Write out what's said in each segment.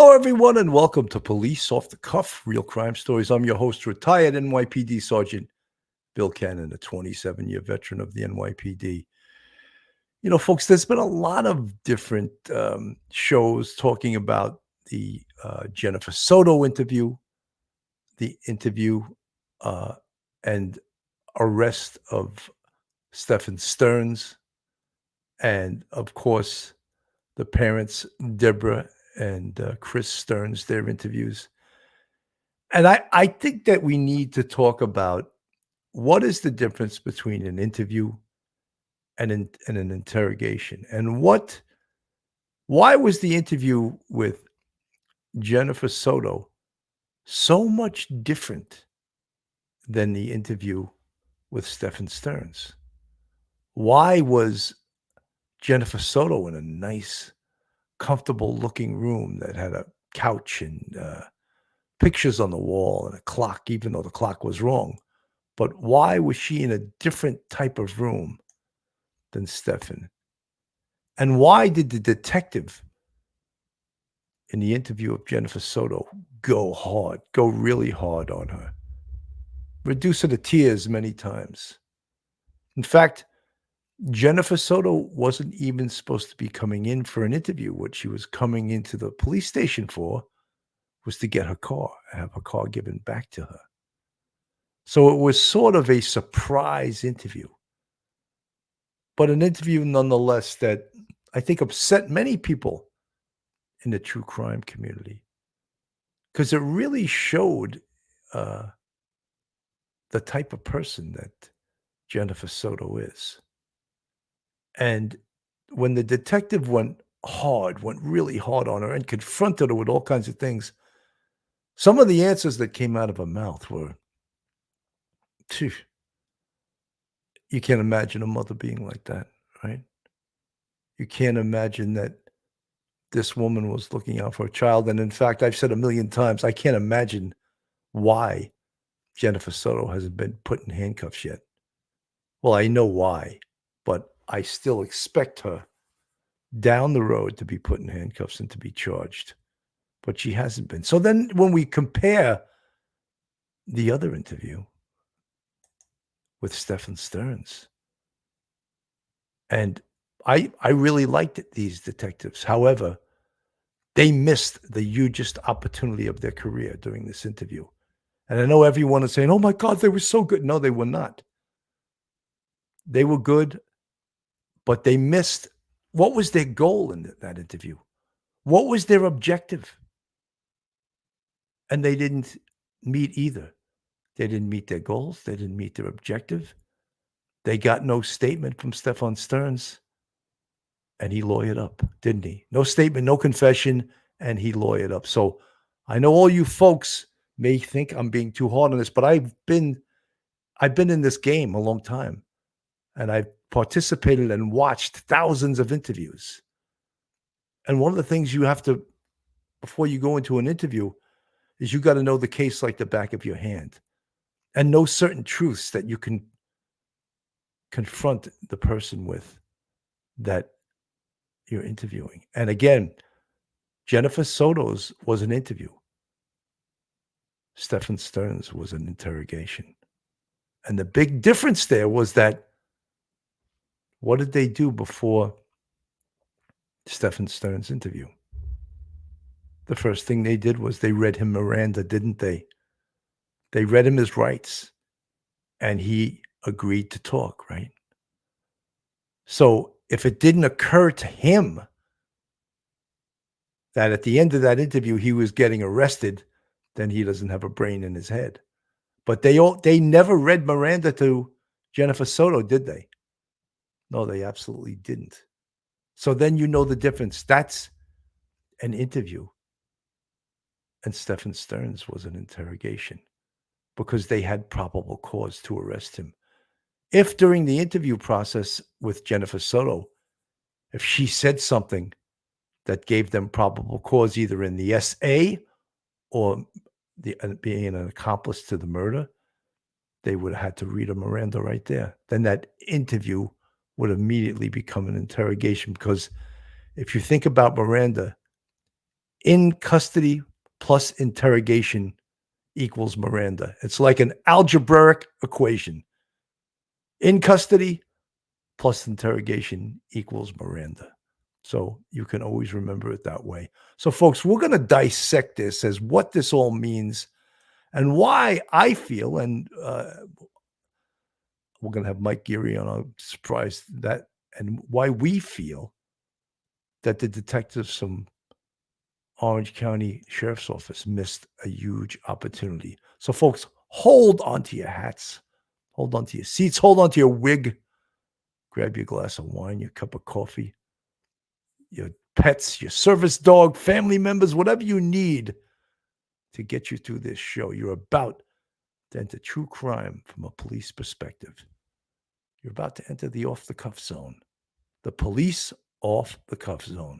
Hello, everyone, and welcome to Police Off the Cuff, Real Crime Stories. I'm your host, retired NYPD Sergeant Bill Cannon, a 27-year veteran of the NYPD. You know, folks, there's been a lot of different shows talking about the Jennifer Soto interview, the interview and arrest of Stephan Sterns, and, of course, the parents, Deborah and Chris Stearns, their interviews. And I think that we need to talk about what is the difference between an interview and an interrogation, and why was the interview with Jennifer Soto so much different than the interview with Stephan Sterns? Why was Jennifer Soto in a nice, comfortable looking room that had a couch and pictures on the wall and a clock, even though the clock was wrong? But why was she in a different type of room than Stephan? And why did the detective in the interview of Jennifer Soto go really hard on her, reduce her to tears many times? In fact, Jennifer Soto wasn't even supposed to be coming in for an interview. What she was coming into the police station for was to get her car, have her car given back to her. So it was sort of a surprise interview, but an interview nonetheless that I think upset many people in the true crime community, because it really showed uh, the type of person that Jennifer Soto is. And when the detective went really hard on her and confronted her with all kinds of things, some of the answers that came out of her mouth were, phew, you can't imagine a mother being like that, right? You can't imagine that this woman was looking out for a child. And in fact, I've said a million times, I can't imagine why Jennifer Soto hasn't been put in handcuffs yet. Well, I know why, but I still expect her down the road to be put in handcuffs and to be charged. But she hasn't been. So then when we compare the other interview with Stephan Sterns, and I really liked these detectives. However, they missed the hugest opportunity of their career during this interview. And I know everyone is saying, oh my God, they were so good. No, they were not. They were good, but they missed. What was their goal in that interview? What was their objective? And they didn't meet either. They didn't meet their goals. They didn't meet their objective. They got no statement from Stephan Sterns, and he lawyered up, didn't he? No statement, no confession, and he lawyered up. So I know all you folks may think I'm being too hard on this, but I've been in this game a long time, and I've participated and watched thousands of interviews. And one of the things you have to, before you go into an interview, is you got to know the case like the back of your hand and know certain truths that you can confront the person with that you're interviewing. And again, Jennifer Soto's was an interview. Stephan Sterns was an interrogation. And the big difference there was that what did they do before Stephan Sterns' interview? The first thing they did was they read him Miranda, didn't they? They read him his rights, and he agreed to talk, right? So if it didn't occur to him that at the end of that interview he was getting arrested, then he doesn't have a brain in his head. But they never read Miranda to Jennifer Soto, did they? No, they absolutely didn't. So then you know the difference. That's an interview. And Stephan Sterns was an interrogation because they had probable cause to arrest him. If during the interview process with Jennifer Soto, if she said something that gave them probable cause either in the SA or being an accomplice to the murder, they would have had to read a Miranda right there. Then that interview would immediately become an interrogation, because if you think about Miranda, In custody plus interrogation equals Miranda. It's like an algebraic equation. In custody plus interrogation equals Miranda. So you can always remember it that way. So, folks, we're going to dissect this as what this all means and why I feel, and we're going to have Mike Geary on. I'm surprised that, and why we feel that the detectives from Orange County Sheriff's Office missed a huge opportunity. So, folks, hold on to your hats, hold on to your seats, hold on to your wig, grab your glass of wine, your cup of coffee, your pets, your service dog, family members, whatever you need to get you through this show. You're about to enter true crime from a police perspective. You're about to enter the off-the-cuff zone, the police off-the-cuff zone.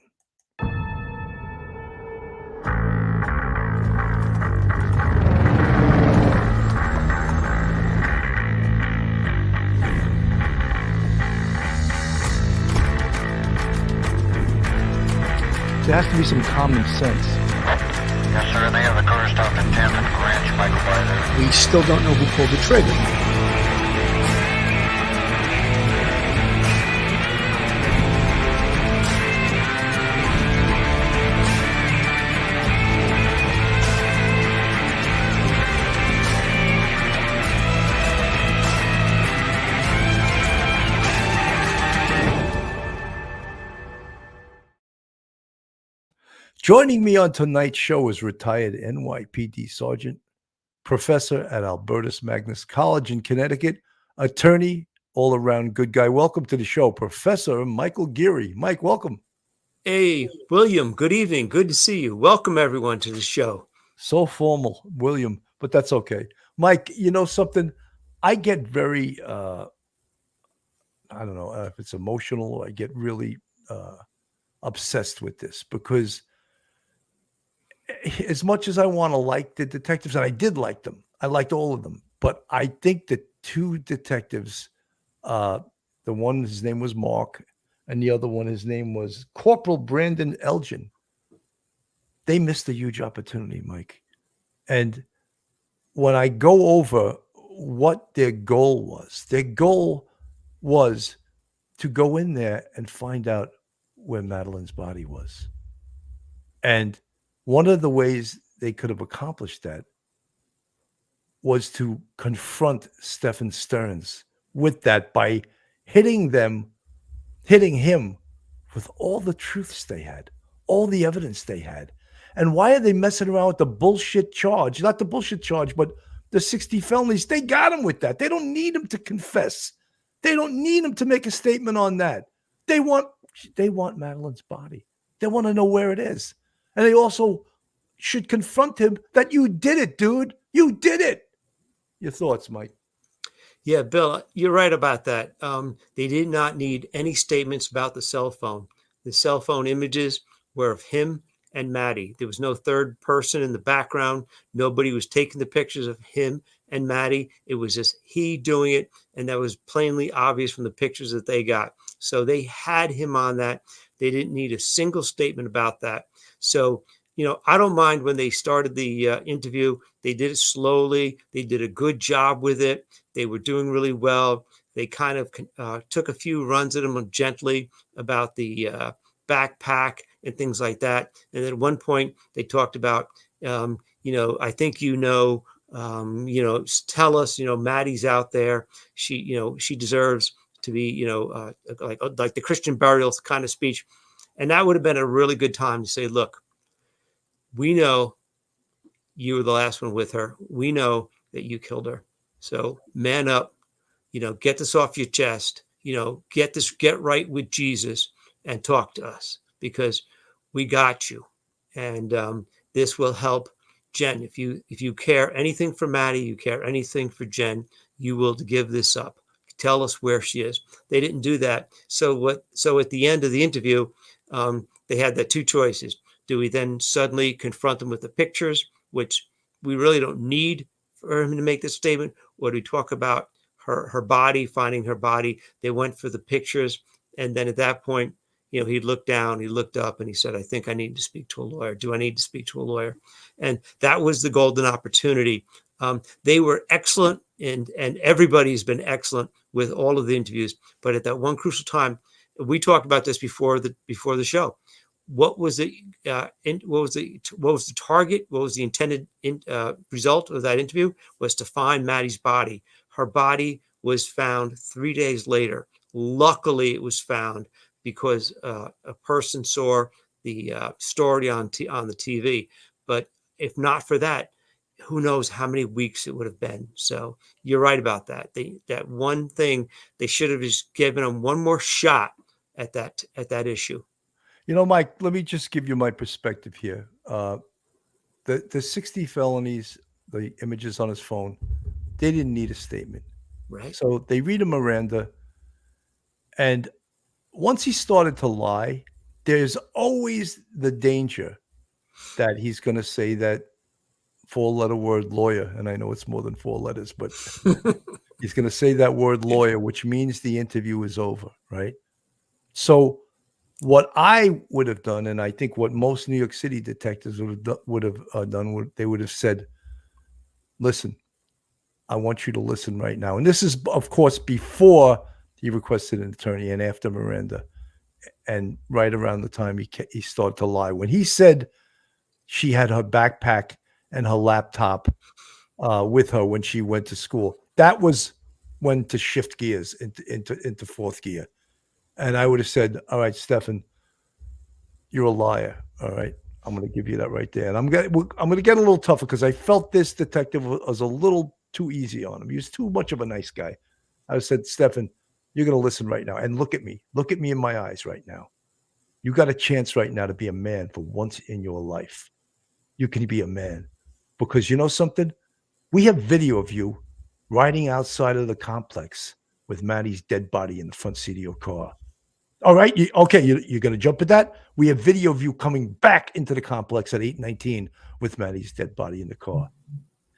There has to be some common sense. Yes, sir. They have a car stopped at 10th and Ranch. Might go by there. We still don't know who pulled the trigger. Joining me on tonight's show is retired NYPD Sergeant, professor at Albertus Magnus College in Connecticut, attorney, all-around good guy. Welcome to the show, Professor Michael Geary. Mike, welcome. Hey, William, good evening. Good to see you. Welcome, everyone, to the show. So formal, William, but that's okay. Mike, you know something? I get very, I don't know if it's emotional. I get really obsessed with this because as much as I want to like the detectives, and I did like them, I liked all of them, but I think the two detectives, the one, his name was Mark, and the other one, his name was Corporal Brandon Elgin. They missed a huge opportunity, Mike. And when I go over what their goal was to go in there and find out where Madeline's body was. And one of the ways they could have accomplished that was to confront Stephan Sterns with that by hitting him with all the truths they had, all the evidence they had. And why are they messing around with the bullshit charge? Not the bullshit charge, but the 60 felonies. They got him with that. They don't need him to confess. They don't need him to make a statement on that. They want Madeline's body. They want to know where it is. And they also should confront him that you did it, dude. You did it. Your thoughts, Mike? Yeah, Bill, you're right about that. They did not need any statements about the cell phone. The cell phone images were of him and Maddie. There was no third person in the background. Nobody was taking the pictures of him and Maddie. It was just he doing it, and that was plainly obvious from the pictures that they got. So they had him on that. They didn't need a single statement about that. So, you know, I don't mind when they started the interview. They did it slowly. They did a good job with it. They were doing really well. They kind of took a few runs at him gently about the backpack and things like that. And at one point, they talked about, I think tell us, Maddie's out there. She deserves to be, like the Christian burial kind of speech. And that would have been a really good time to say, look, we know you were the last one with her. We know that you killed her. So man up, get this off your chest, get right with Jesus and talk to us because we got you. And this will help Jen. If you care anything for Maddie, you care anything for Jen, you will give this up. Tell us where she is. They didn't do that. So at the end of the interview, they had the two choices. Do we then suddenly confront them with the pictures, which we really don't need for him to make this statement? Or do we talk about her body, finding her body? They went for the pictures. And then at that point, he looked down, he looked up, and he said, I think I need to speak to a lawyer. Do I need to speak to a lawyer? And that was the golden opportunity. They were excellent, and everybody's been excellent with all of the interviews. But at that one crucial time, we talked about this before the show. What was the target? What was the intended result of that interview? Was to find Maddie's body. Her body was found 3 days later. Luckily, it was found because a person saw the story on the TV. But if not for that, who knows how many weeks it would have been. So you're right about that. That one thing, they should have just given them one more shot at that issue. Mike, let me just give you my perspective here. The 60 felonies, the images on his phone, they didn't need a statement. Right. So they read a Miranda, and once he started to lie, there's always the danger that he's going to say that 4-letter word lawyer, and I know it's more than 4 letters, but he's going to say that word lawyer, which means the interview is over, right? So what I would have done, and I think what most New York City detectives would have done, they would have said, listen, I want you to listen right now. And this is, of course, before he requested an attorney and after Miranda, and right around the time he started to lie. When he said she had her backpack and her laptop with her when she went to school, that was when to shift gears into fourth gear. And I would have said, all right, Stephan, you're a liar. All right. I'm going to give you that right there. And I'm going to get a little tougher because I felt this detective was a little too easy on him. He was too much of a nice guy. I said, Stephan, you're going to listen right now and look at me. Look at me in my eyes right now. You got a chance right now to be a man for once in your life. You can be a man because you know something? We have video of you riding outside of the complex with Maddie's dead body in the front seat of your car. All right. You're going to jump at that? We have video of you coming back into the complex at 8:19 with Maddie's dead body in the car.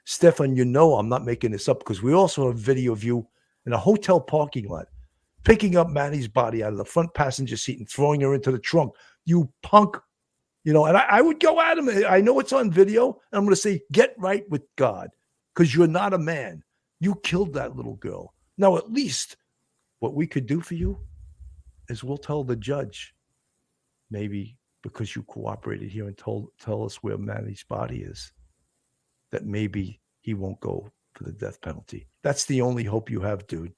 Stephan, I'm not making this up because we also have video of you in a hotel parking lot picking up Maddie's body out of the front passenger seat and throwing her into the trunk. You punk. And I would go at him. I know it's on video. And I'm going to say, get right with God because you're not a man. You killed that little girl. Now, at least what we could do for you is we'll tell the judge, maybe because you cooperated here and tell us where Maddie's body is, that maybe he won't go for the death penalty. That's the only hope you have, dude.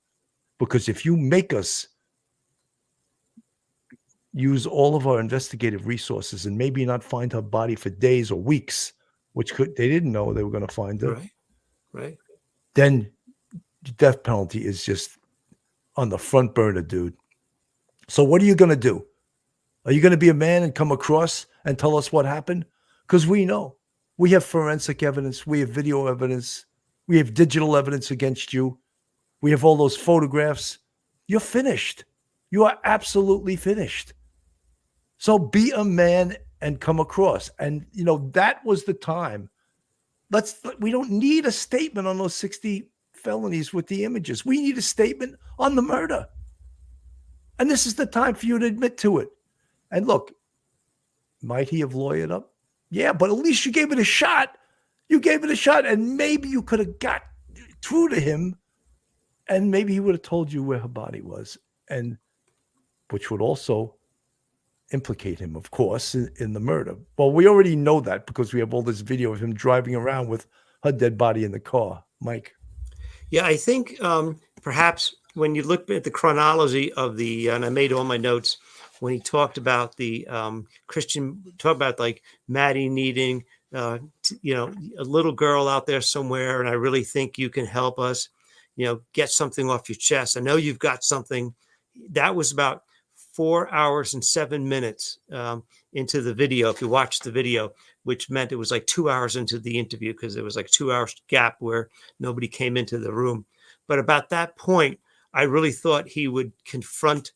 Because if you make us use all of our investigative resources and maybe not find her body for days or weeks, they didn't know they were going to find her. Right. Then the death penalty is just on the front burner, dude. So what are you going to do? Are you going to be a man and come across and tell us what happened? Because we know. We have forensic evidence. We have video evidence. We have digital evidence against you. We have all those photographs. You're finished. You are absolutely finished. So be a man and come across. And, that was the time. We don't need a statement on those 60 felonies with the images. We need a statement on the murder. And this is the time for you to admit to it. And look, might he have lawyered up? Yeah, but at least you gave it a shot. You gave it a shot, and maybe you could have got through to him, and maybe he would have told you where her body was, and which would also implicate him, of course, in the murder. Well, we already know that because we have all this video of him driving around with her dead body in the car. Mike? Yeah, I think perhaps when you look at the chronology of and I made all my notes, when he talked about the like Maddie needing, a little girl out there somewhere, and I really think you can help us, get something off your chest. I know you've got something. That was about 4 hours and 7 minutes into the video. If you watch the video, which meant it was like 2 hours into the interview because there was like 2 hours gap where nobody came into the room. But about that point, I really thought he would confront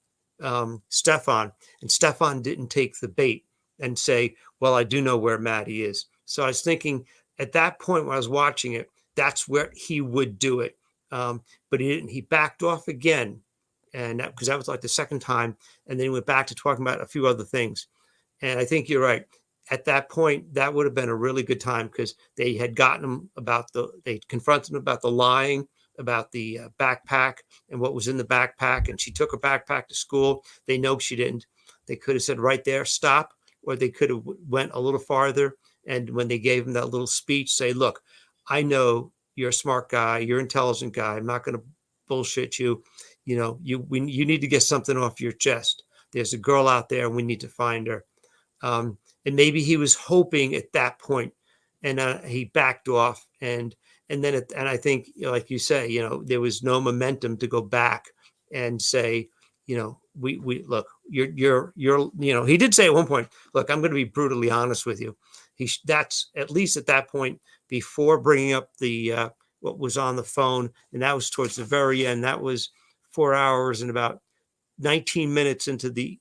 Stephan, and Stephan didn't take the bait and say, well, I do know where Maddie is. So I was thinking at that point when I was watching it, that's where he would do it. But he didn't. He backed off again. And that, because that was like the second time. And then he went back to talking about a few other things. And I think you're right. At that point, that would have been a really good time, because they had gotten him about they confronted him about the lying, about the backpack and what was in the backpack. And she took her backpack to school. They know she didn't. They could have said right there, stop, or they could have went a little farther. And when they gave him that little speech, say, look, I know you're a smart guy. You're an intelligent guy. I'm not going to bullshit you. You know, you need to get something off your chest. There's a girl out there and we need to find her. And maybe he was hoping at that point, and he backed off. And then, and I think, like you say, you know, there was no momentum to go back and say, you know, we look, you're, you know, he did say at one point, look, I'm going to be brutally honest with you. That's at least at that point, before bringing up the, what was on the phone. And that was towards the very end. That was 4 hours and about 19 minutes into the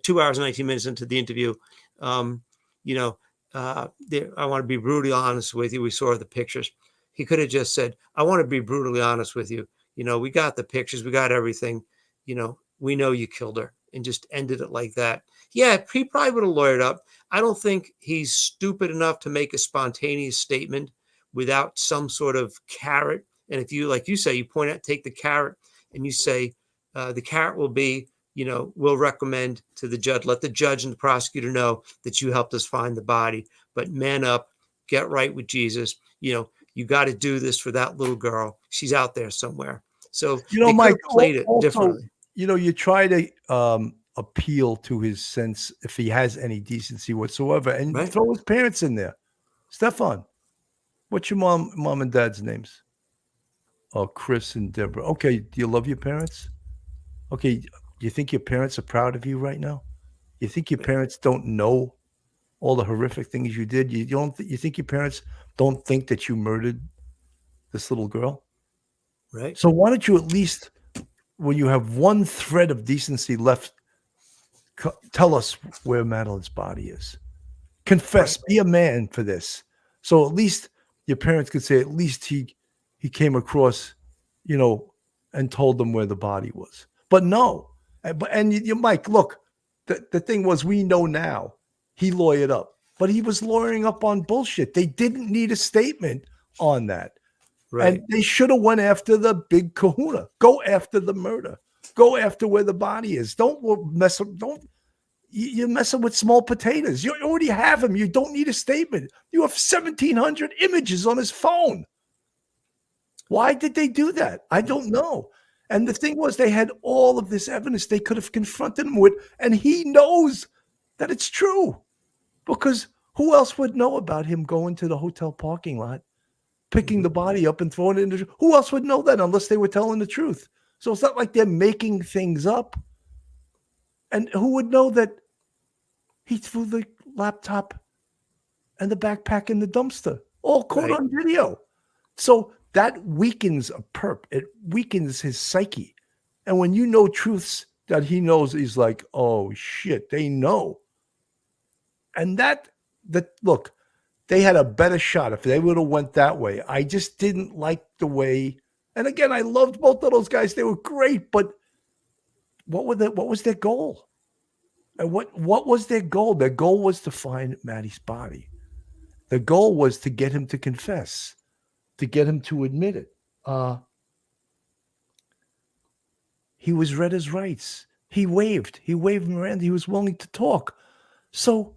2 hours and 19 minutes into the interview. You know, I want to be brutally honest with you. We saw the pictures. He could have just said, I want to be brutally honest with you. You know, we got the pictures, we got everything. You know, we know you killed her, and just ended it like that. Yeah, he probably would have lawyered up. I don't think he's stupid enough to make a spontaneous statement without some sort of carrot. And if you, like you say, you point out, take the carrot and you say, the carrot will be, you know, we'll recommend to the judge, let the judge and the prosecutor know that you helped us find the body, but man up, get right with Jesus. You know, you got to do this for that little girl. She's out there somewhere. So, You know, they could Mike, have played it also, differently. you know, you try to appeal to his sense, if he has any decency whatsoever, and Right. throw his parents in there. Stefan, what's your mom and dad's names? Oh, Chris and Deborah. Okay, do you love your parents? Okay, do you think your parents are proud of you right now? You think your parents don't know all the horrific things you did? You don't? You think your parents don't think that you murdered this little girl? Right. So why don't you at least, when you have one thread of decency left, tell us where Madeline's body is. Confess, be a man for this. So at least your parents could say, at least he came across, you know, and told them where the body was. But no, and you Mike, look, the thing was, we know now he lawyered up, but he was lawyering up on bullshit. They didn't need a statement on that. Right. And they should have went after the big kahuna. Go after the murder. Go after where the body is. Don't mess up. You're messing with small potatoes. You already have him. You don't need a statement. You have 1,700 images on his phone. Why did they do that? I don't know. And the thing was, they had all of this evidence they could have confronted him with, and he knows that it's true. Because who else would know about him going to the hotel parking lot, picking the body up and throwing it in the... Who else would know that unless they were telling the truth? So it's not like they're making things up. And who would know that he threw the laptop and the backpack in the dumpster, all caught on video? So that weakens a perp. It weakens his psyche. And when you know truths that he knows, he's like, oh shit, they know. And that look, they had a better shot if they would have went that way. I just didn't like the way. And again, I loved both of those guys. They were great, but what was their goal? And what was their goal? Their goal was to find Maddie's body. The goal was to get him to confess, to get him to admit it. He was read his rights. He waved Miranda. He was willing to talk. So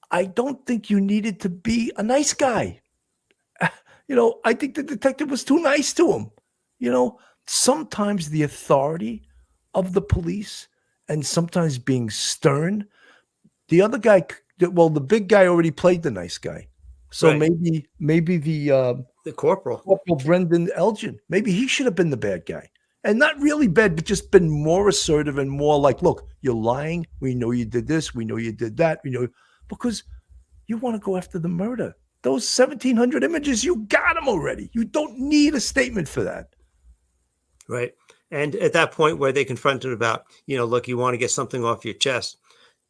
I don't think you needed to be a nice guy. You know, I think the detective was too nice to him. You know, sometimes the authority of the police and sometimes being stern. The other guy, well, the big guy already played the nice guy. So maybe the Corporal Brendan Elgin, maybe he should have been the bad guy. And not really bad, but just been more assertive and more like, look, you're lying. We know you did this. We know you did that. We know, because you want to go after the murder. Those 1,700 images, you got them already. You don't need a statement for that. Right. And at that point where they confronted about, you know, look, you want to get something off your chest.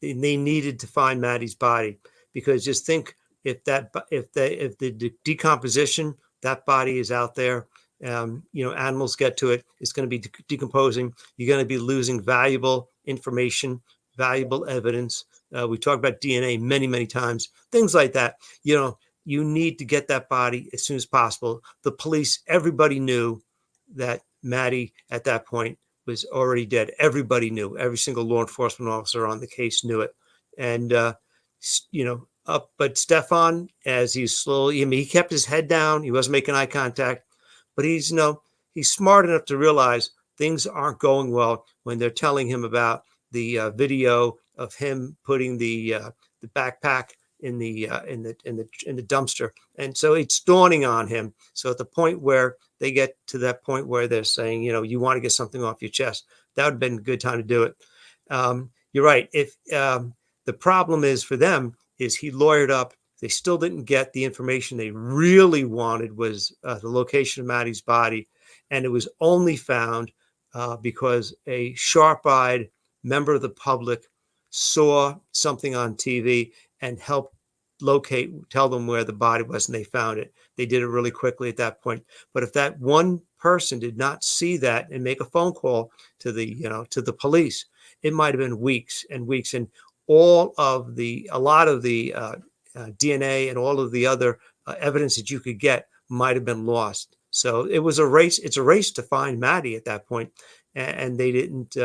They needed to find Maddie's body, because just think if the decomposition, that body is out there, Animals get to it. It's going to be decomposing. You're going to be losing valuable information, valuable evidence. We talked about DNA many, many times, things like that. You need to get that body as soon as possible. The police, everybody knew that Maddie at that point was already dead. Everybody knew. Every single law enforcement officer on the case knew it. And, but Stephan, as he's slowly, he kept his head down. He wasn't making eye contact, but he's smart enough to realize things aren't going well when they're telling him about the video of him putting the backpack in the dumpster. And so it's dawning on him. So at the point where they get to that point where they're saying, you want to get something off your chest, that would have been a good time to do it. You're right. If the problem is for them is he lawyered up, they still didn't get the information they really wanted, was the location of Maddie's body. And it was only found because a sharp-eyed member of the public saw something on TV and helped tell them where the body was, and they found it. They did it really quickly at that point. But if that one person did not see that and make a phone call to the police, it might have been weeks and weeks, and a lot of the DNA and all of the other evidence that you could get might have been lost. So it was a race. It's a race to find Maddie at that point, and they didn't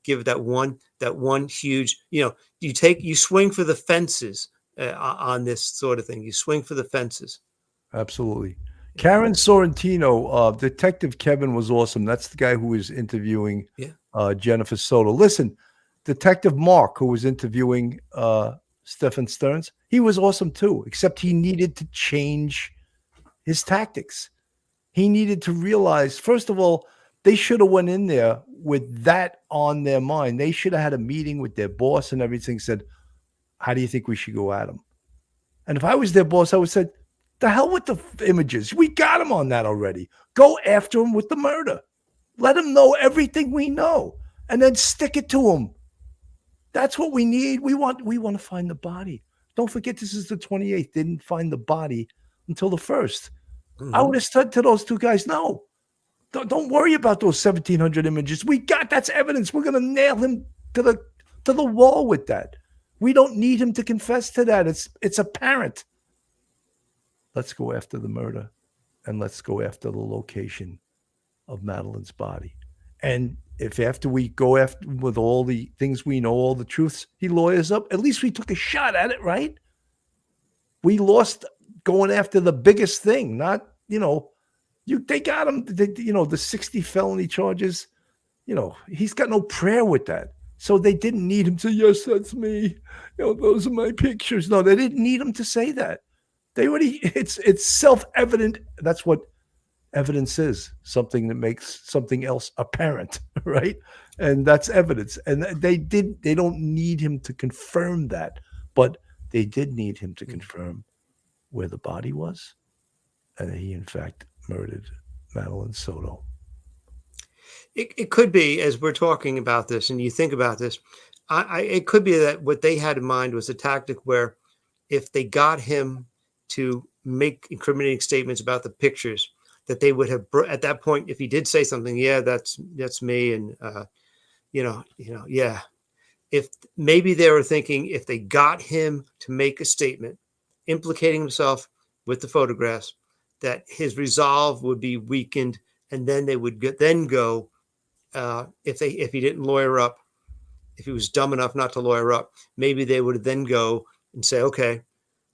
give that one huge. You swing for the fences on this sort of thing. You swing for the fences. Absolutely. Karen Sorrentino, Detective Kevin was awesome. That's the guy who was interviewing Jennifer Soto. Listen, Detective Mark, who was interviewing Stephan Sterns, he was awesome too, except he needed to change his tactics. He needed to realize, first of all, they should have went in there with that on their mind. They should have had a meeting with their boss and everything, said, how do you think we should go at him? And if I was their boss, I would say, the hell with the images. We got him on that already. Go after him with the murder. Let him know everything we know and then stick it to him. That's what we need. We want to find the body. Don't forget, this is the 28th. They didn't find the body until the 1st. Mm-hmm. I would have said to those two guys, no, don't worry about those 1,700 images. That's evidence. We're going to nail him to the wall with that. We don't need him to confess to that. It's apparent. Let's go after the murder, and let's go after the location of Madeline's body. And if after we go after with all the things we know, all the truths, he lawyers up, at least we took a shot at it, right? We lost going after the biggest thing, not, they got him, the 60 felony charges, he's got no prayer with that. So they didn't need him to, yes, that's me. Those are my pictures. No, they didn't need him to say that. It's self-evident. That's what evidence is, something that makes something else apparent, right? And that's evidence. And they don't need him to confirm that, but they did need him to confirm where the body was, and he in fact murdered Madeline Soto. It could be, as we're talking about this and you think about this, it could be that what they had in mind was a tactic where if they got him to make incriminating statements about the pictures, that they would have, at that point, if he did say something, yeah, that's me, and yeah. If maybe they were thinking, if they got him to make a statement implicating himself with the photographs, that his resolve would be weakened, and then they would go. If he didn't lawyer up, if he was dumb enough not to lawyer up, maybe they would then go and say, okay,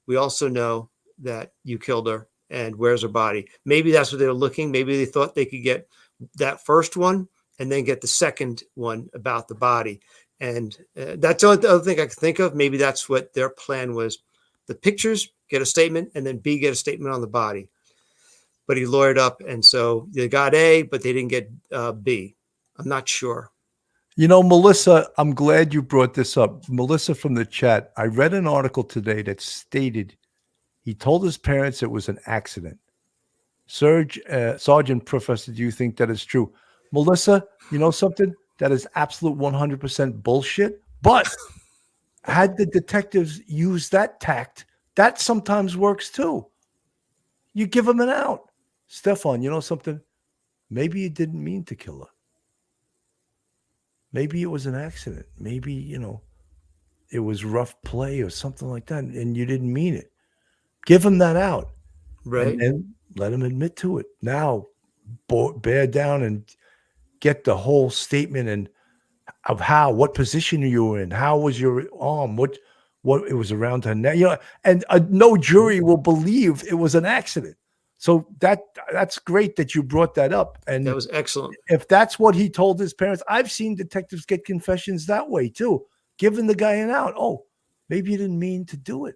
we also know that you killed her, and where's her body? Maybe that's what they were looking. Maybe they thought they could get that first one and then get the second one about the body. And that's the other thing I could think of. Maybe that's what their plan was. The pictures, get a statement, and then B, get a statement on the body. But he lawyered up, and so they got A, but they didn't get B. I'm not sure. Melissa, I'm glad you brought this up. Melissa from the chat, I read an article today that stated he told his parents it was an accident. Sergeant Professor, do you think that is true? Melissa, you know something? That is absolute 100% bullshit. But had the detectives used that tact, that sometimes works too. You give them an out. Stephan, you know something? Maybe you didn't mean to kill her. Maybe it was an accident. Maybe, it was rough play or something like that, and you didn't mean it. Give him that out. Right. And then let him admit to it. Now, bear down and get the whole statement and of what position you were in, how was your arm, what it was around her neck, and no jury will believe it was an accident. So that's great that you brought that up. And That was excellent. if that's what he told his parents, I've seen detectives get confessions that way too, giving the guy an out. Oh, maybe you didn't mean to do it.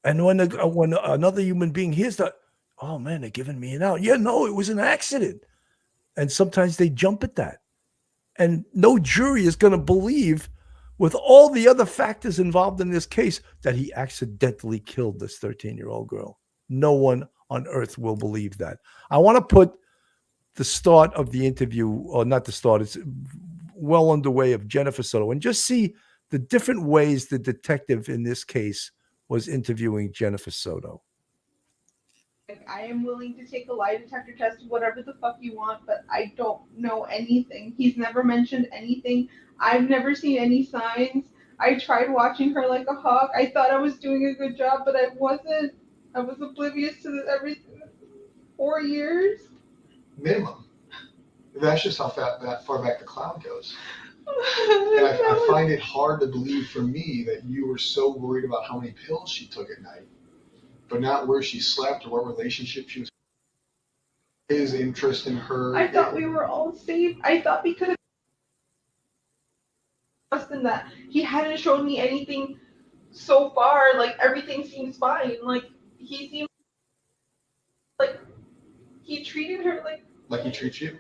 And when another human being hears that, oh man, they're giving me an out. Yeah, no, it was an accident. And sometimes they jump at that. And no jury is going to believe, with all the other factors involved in this case, that he accidentally killed this 13-year-old girl. No one on earth will believe that. I want to put the start of the interview, or not the start, it's well underway, of Jennifer Soto, and just see the different ways the detective in this case was interviewing Jennifer Soto. I am willing to take a lie detector test, whatever the fuck you want, but I don't know anything. He's never mentioned anything. I've never seen any signs. I tried watching her like a hawk. I thought I was doing a good job, but I wasn't. I was oblivious to everything. 4 years? Minimum. That's just how that far back the cloud goes. And I find it hard to believe, for me, that you were so worried about how many pills she took at night, but not where she slept or what relationship she was. His interest in her. I thought we were all safe. I thought we could have trust in that. He hadn't shown me anything so far. Like, everything seems fine. Like, he seemed like he treated her like he treats you.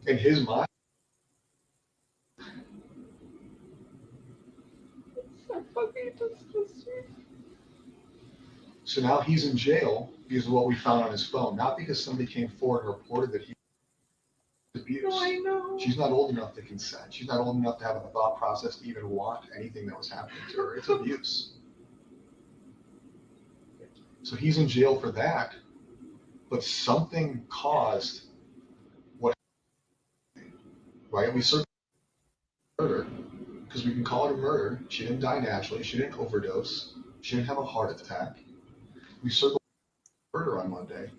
In his mind. It's so fucking disgusting. So now he's in jail because of what we found on his phone, not because somebody came forward and reported that he was abused. No, I know. She's not old enough to consent. She's not old enough to have a thought process to even want anything that was happening to her. It's abuse. So he's in jail for that, but something caused what happened, right? We certainly murder, because we can call it a murder. She didn't die naturally. She didn't overdose. She didn't have a heart attack. We circled murder on Monday.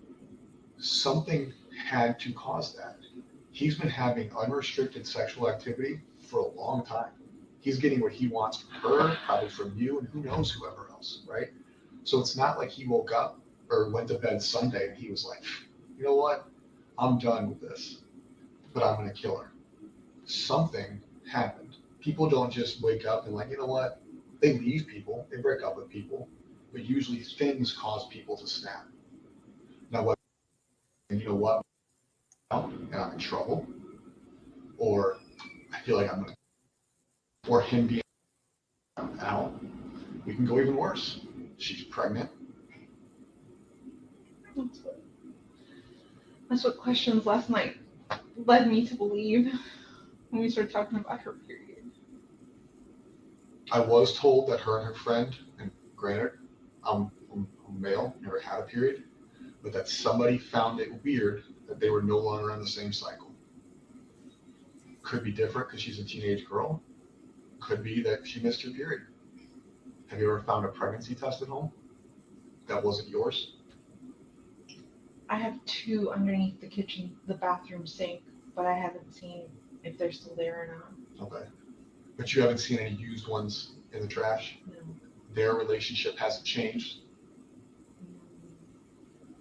Something had to cause that. He's been having unrestricted sexual activity for a long time. He's getting what he wants from her, probably from you, and who knows whoever else, right? So it's not like he woke up or went to bed Sunday and he was like, you know what? I'm done with this, but I'm going to kill her. Something happened. People don't just wake up and like, you know what? They leave people, they break up with people, but usually things cause people to snap. Now what? And you know what? And I'm in trouble, or I feel like I'm going to, or him being out. We can go even worse. She's pregnant. That's what questions last night led me to believe when we started talking about her period. I was told that her and her friend, and granted, I'm male, never had a period, but that somebody found it weird that they were no longer on the same cycle. Could be different because she's a teenage girl. Could be that she missed her period. Have you ever found a pregnancy test at home that wasn't yours? I have 2 underneath the bathroom sink, but I haven't seen if they're still there or not. Okay. But you haven't seen any used ones in the trash? No. Their relationship hasn't changed?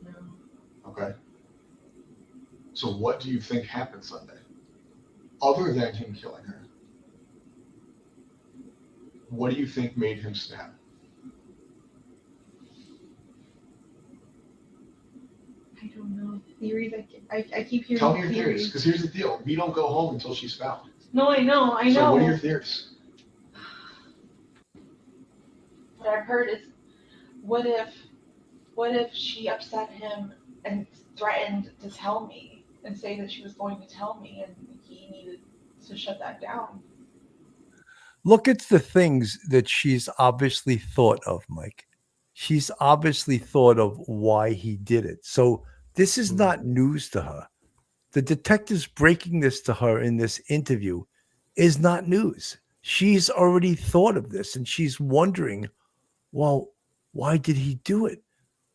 No. Okay. So what do you think happened Sunday? Other than him killing her, what do you think made him snap? I don't know. Theories. I keep hearing. Tell me your theories, because here's the deal: we don't go home until she's found. No, I know. So what are your theories? What I've heard is, what if she upset him and threatened to tell me and say that she was going to tell me, and he needed to shut that down. Look at the things that she's obviously thought of, Mike. she's obviously thought of why he did it. So this is Mm. not news to her. The detectives breaking this to her in this interview is not news. She's already thought of this and she's wondering, well, why did he do it?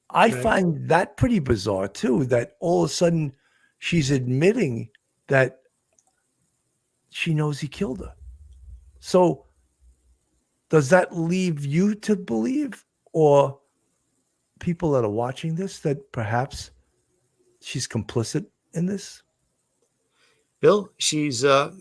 I Right. find that pretty bizarre too, that all of a sudden she's admitting that she knows he killed her. So does that leave you to believe, or people that are watching this, that perhaps she's complicit in this? Bill, to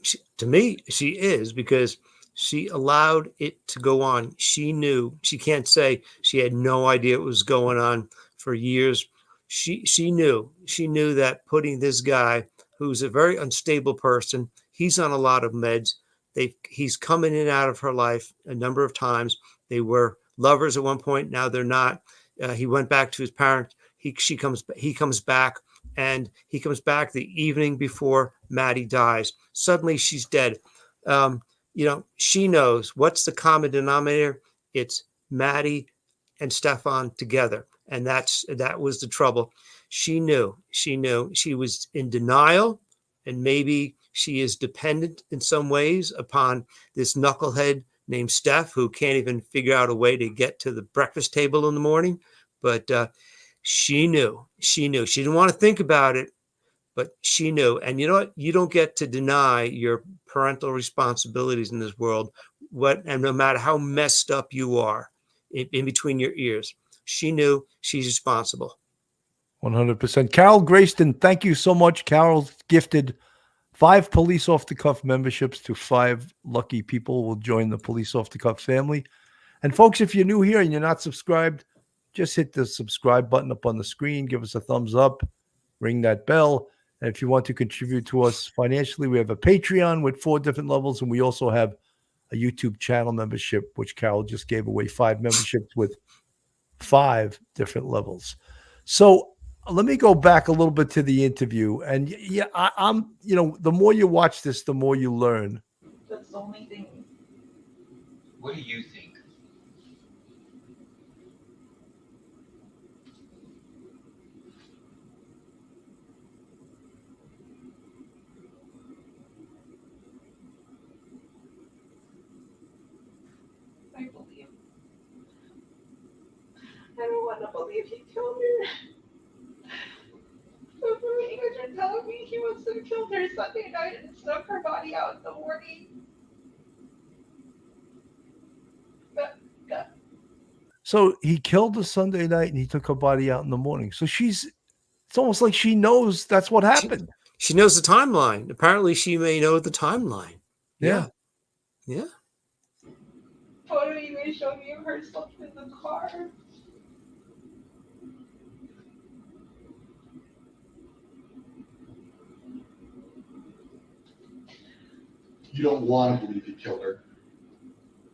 me, she is, because she allowed it to go on. She knew. She can't say she had no idea what was going on for years. She knew. She knew that putting this guy, who's a very unstable person, he's on a lot of meds. He's come in and out of her life a number of times. They were lovers at one point. Now they're not. He went back to his parents. He comes back. And he comes back the evening before Maddie dies. Suddenly she's dead. She knows what's the common denominator. It's Maddie and Stephan together. And that was the trouble. She knew she was in denial, and maybe she is dependent in some ways upon this knucklehead named Steph, who can't even figure out a way to get to the breakfast table in the morning. But she knew. She didn't want to think about it, but she knew. And you know what? You don't get to deny your parental responsibilities in this world. And no matter how messed up you are in between your ears, she knew she's responsible. 100%. Carol Grayston, thank you so much. Carol's gifted 5 police off the cuff memberships to 5 lucky people who will join the police off the cuff family. And folks, if you're new here and you're not subscribed, just hit the subscribe button up on the screen. Give us a thumbs up, ring that bell. And if you want to contribute to us financially, we have a Patreon with 4 different levels. And we also have a YouTube channel membership, which Carol just gave away 5 memberships with 5 different levels. So let me go back a little bit to the interview. And yeah, I'm, the more you watch this, the more you learn. That's the only thing. What do you think? I believe. I don't want to believe he killed her. But from what you guys are telling me, he must have killed her Sunday night and snuck her body out in the morning. So he killed her Sunday night and he took her body out in the morning. So it's almost like she knows that's what happened. She knows the timeline. Apparently she may know the timeline. Yeah. Photo you guys showed me of her stuff in the car. You don't want to believe he killed her.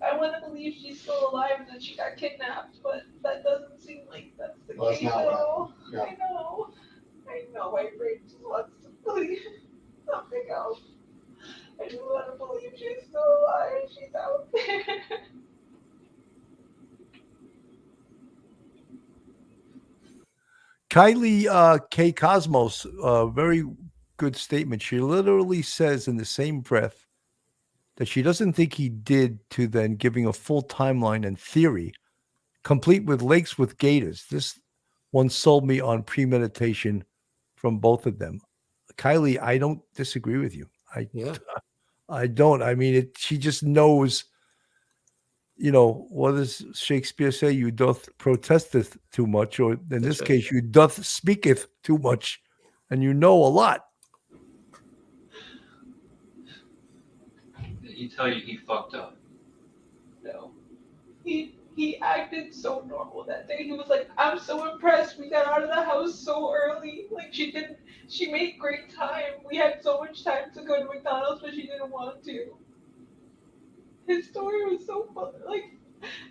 I want to believe she's still alive and that she got kidnapped, but that doesn't seem like that's the Well, that's case not at what all. yeah. I know. My brain just wants to believe something else. I just want to believe she's still alive. She's out there. Kylie K. Cosmos, very good statement. She literally says in the same breath that she doesn't think he did, to then giving a full timeline and theory, complete with lakes with gators. This one sold me on premeditation from both of them. Kylie, I don't disagree with you. I don't. I mean, she just knows, what does Shakespeare say? You doth protesteth too much, or in this case, you doth speaketh too much, and you know a lot. Did he tell you he fucked up? No. He acted so normal that day. He was like, I'm so impressed. We got out of the house so early. Like she made great time. We had so much time to go to McDonald's, but she didn't want to. His story was so fun. Like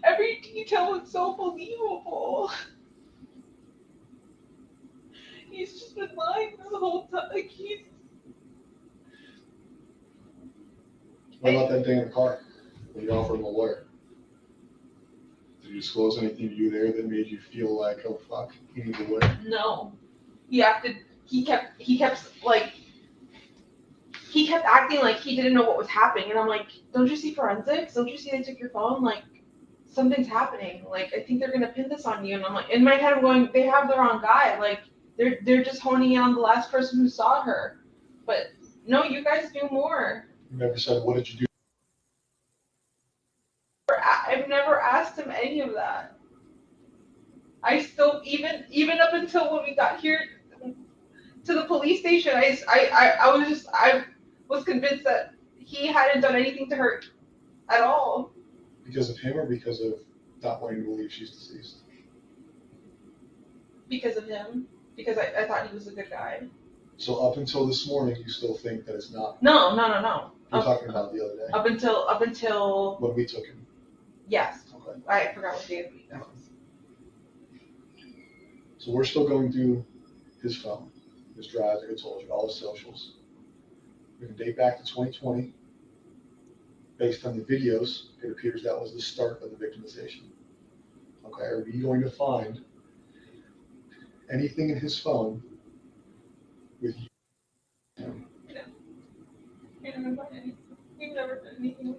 every detail was so believable. He's just been lying this whole time. Like What about that day in the car when you offered him a lawyer? Did you just disclose anything to you there that made you feel like, oh fuck, he needs a lawyer? No. He acted, he kept acting like he didn't know what was happening. And I'm like, don't you see forensics? Don't you see they took your phone? Like, something's happening. Like, I think they're going to pin this on you. And I'm like, in my head, I'm going, they have the wrong guy. Like, they're just honing in on the last person who saw her. But no, you guys do more. You never said, what did you do? I've never asked him any of that. I still, even up until when we got here to the police station, I was convinced that he hadn't done anything to her at all. Because of him or because of not wanting to believe she's deceased? Because of him. Because I thought he was a good guy. So up until this morning, you still think that it's not? No. We're talking about the other day. Up until When we took him. yes. Okay. I forgot what day of the week that was. So we're still going through his phone, his drives, like I told you, all his socials. We can date back to 2020. Based on the videos, it appears that was the start of the victimization. Okay, are we going to find anything in his phone with you? We've never done anything.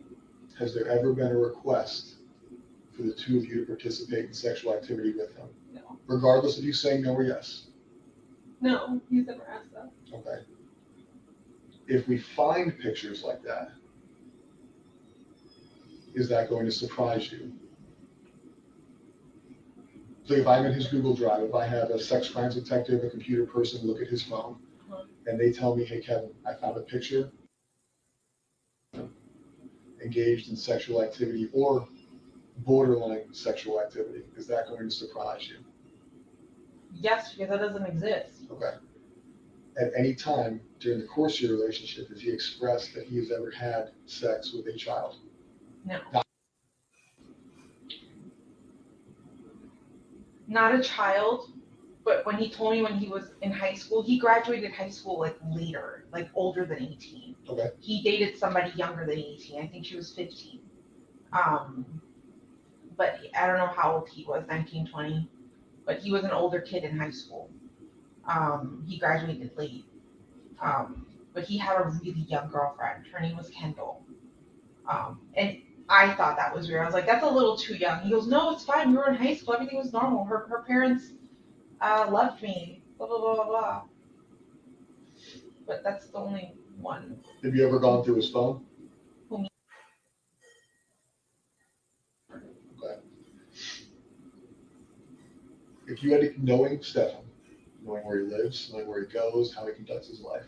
Has there ever been a request for the two of you to participate in sexual activity with him? No. Regardless of you saying no or yes? No, he's never asked that. Okay. If we find pictures like that, is that going to surprise you? So if I'm in his Google Drive, if I have a sex crimes detective, a computer person look at his phone, and they tell me, hey, Kevin, I found a picture engaged in sexual activity or borderline sexual activity, is that going to surprise you? Yes, because that doesn't exist. Okay. At any time during the course of your relationship, has he expressed that he has ever had sex with a child? No. Not a child, but when he told me when he was in high school, he graduated high school like later, like older than 18. Okay. He dated somebody younger than 18. I think she was 15. But I don't know how old he was, 19, 20. But he was an older kid in high school. He graduated late. But he had a really young girlfriend. Her name was Kendall. And I thought that was weird. I was like, that's a little too young. He goes, no, it's fine. We were in high school. Everything was normal. Her parents loved me. Blah, blah, blah, blah, blah. But that's the only one. Have you ever gone through his phone? Who? Okay. If you had to, knowing Stephan, knowing where he lives, knowing where he goes, how he conducts his life,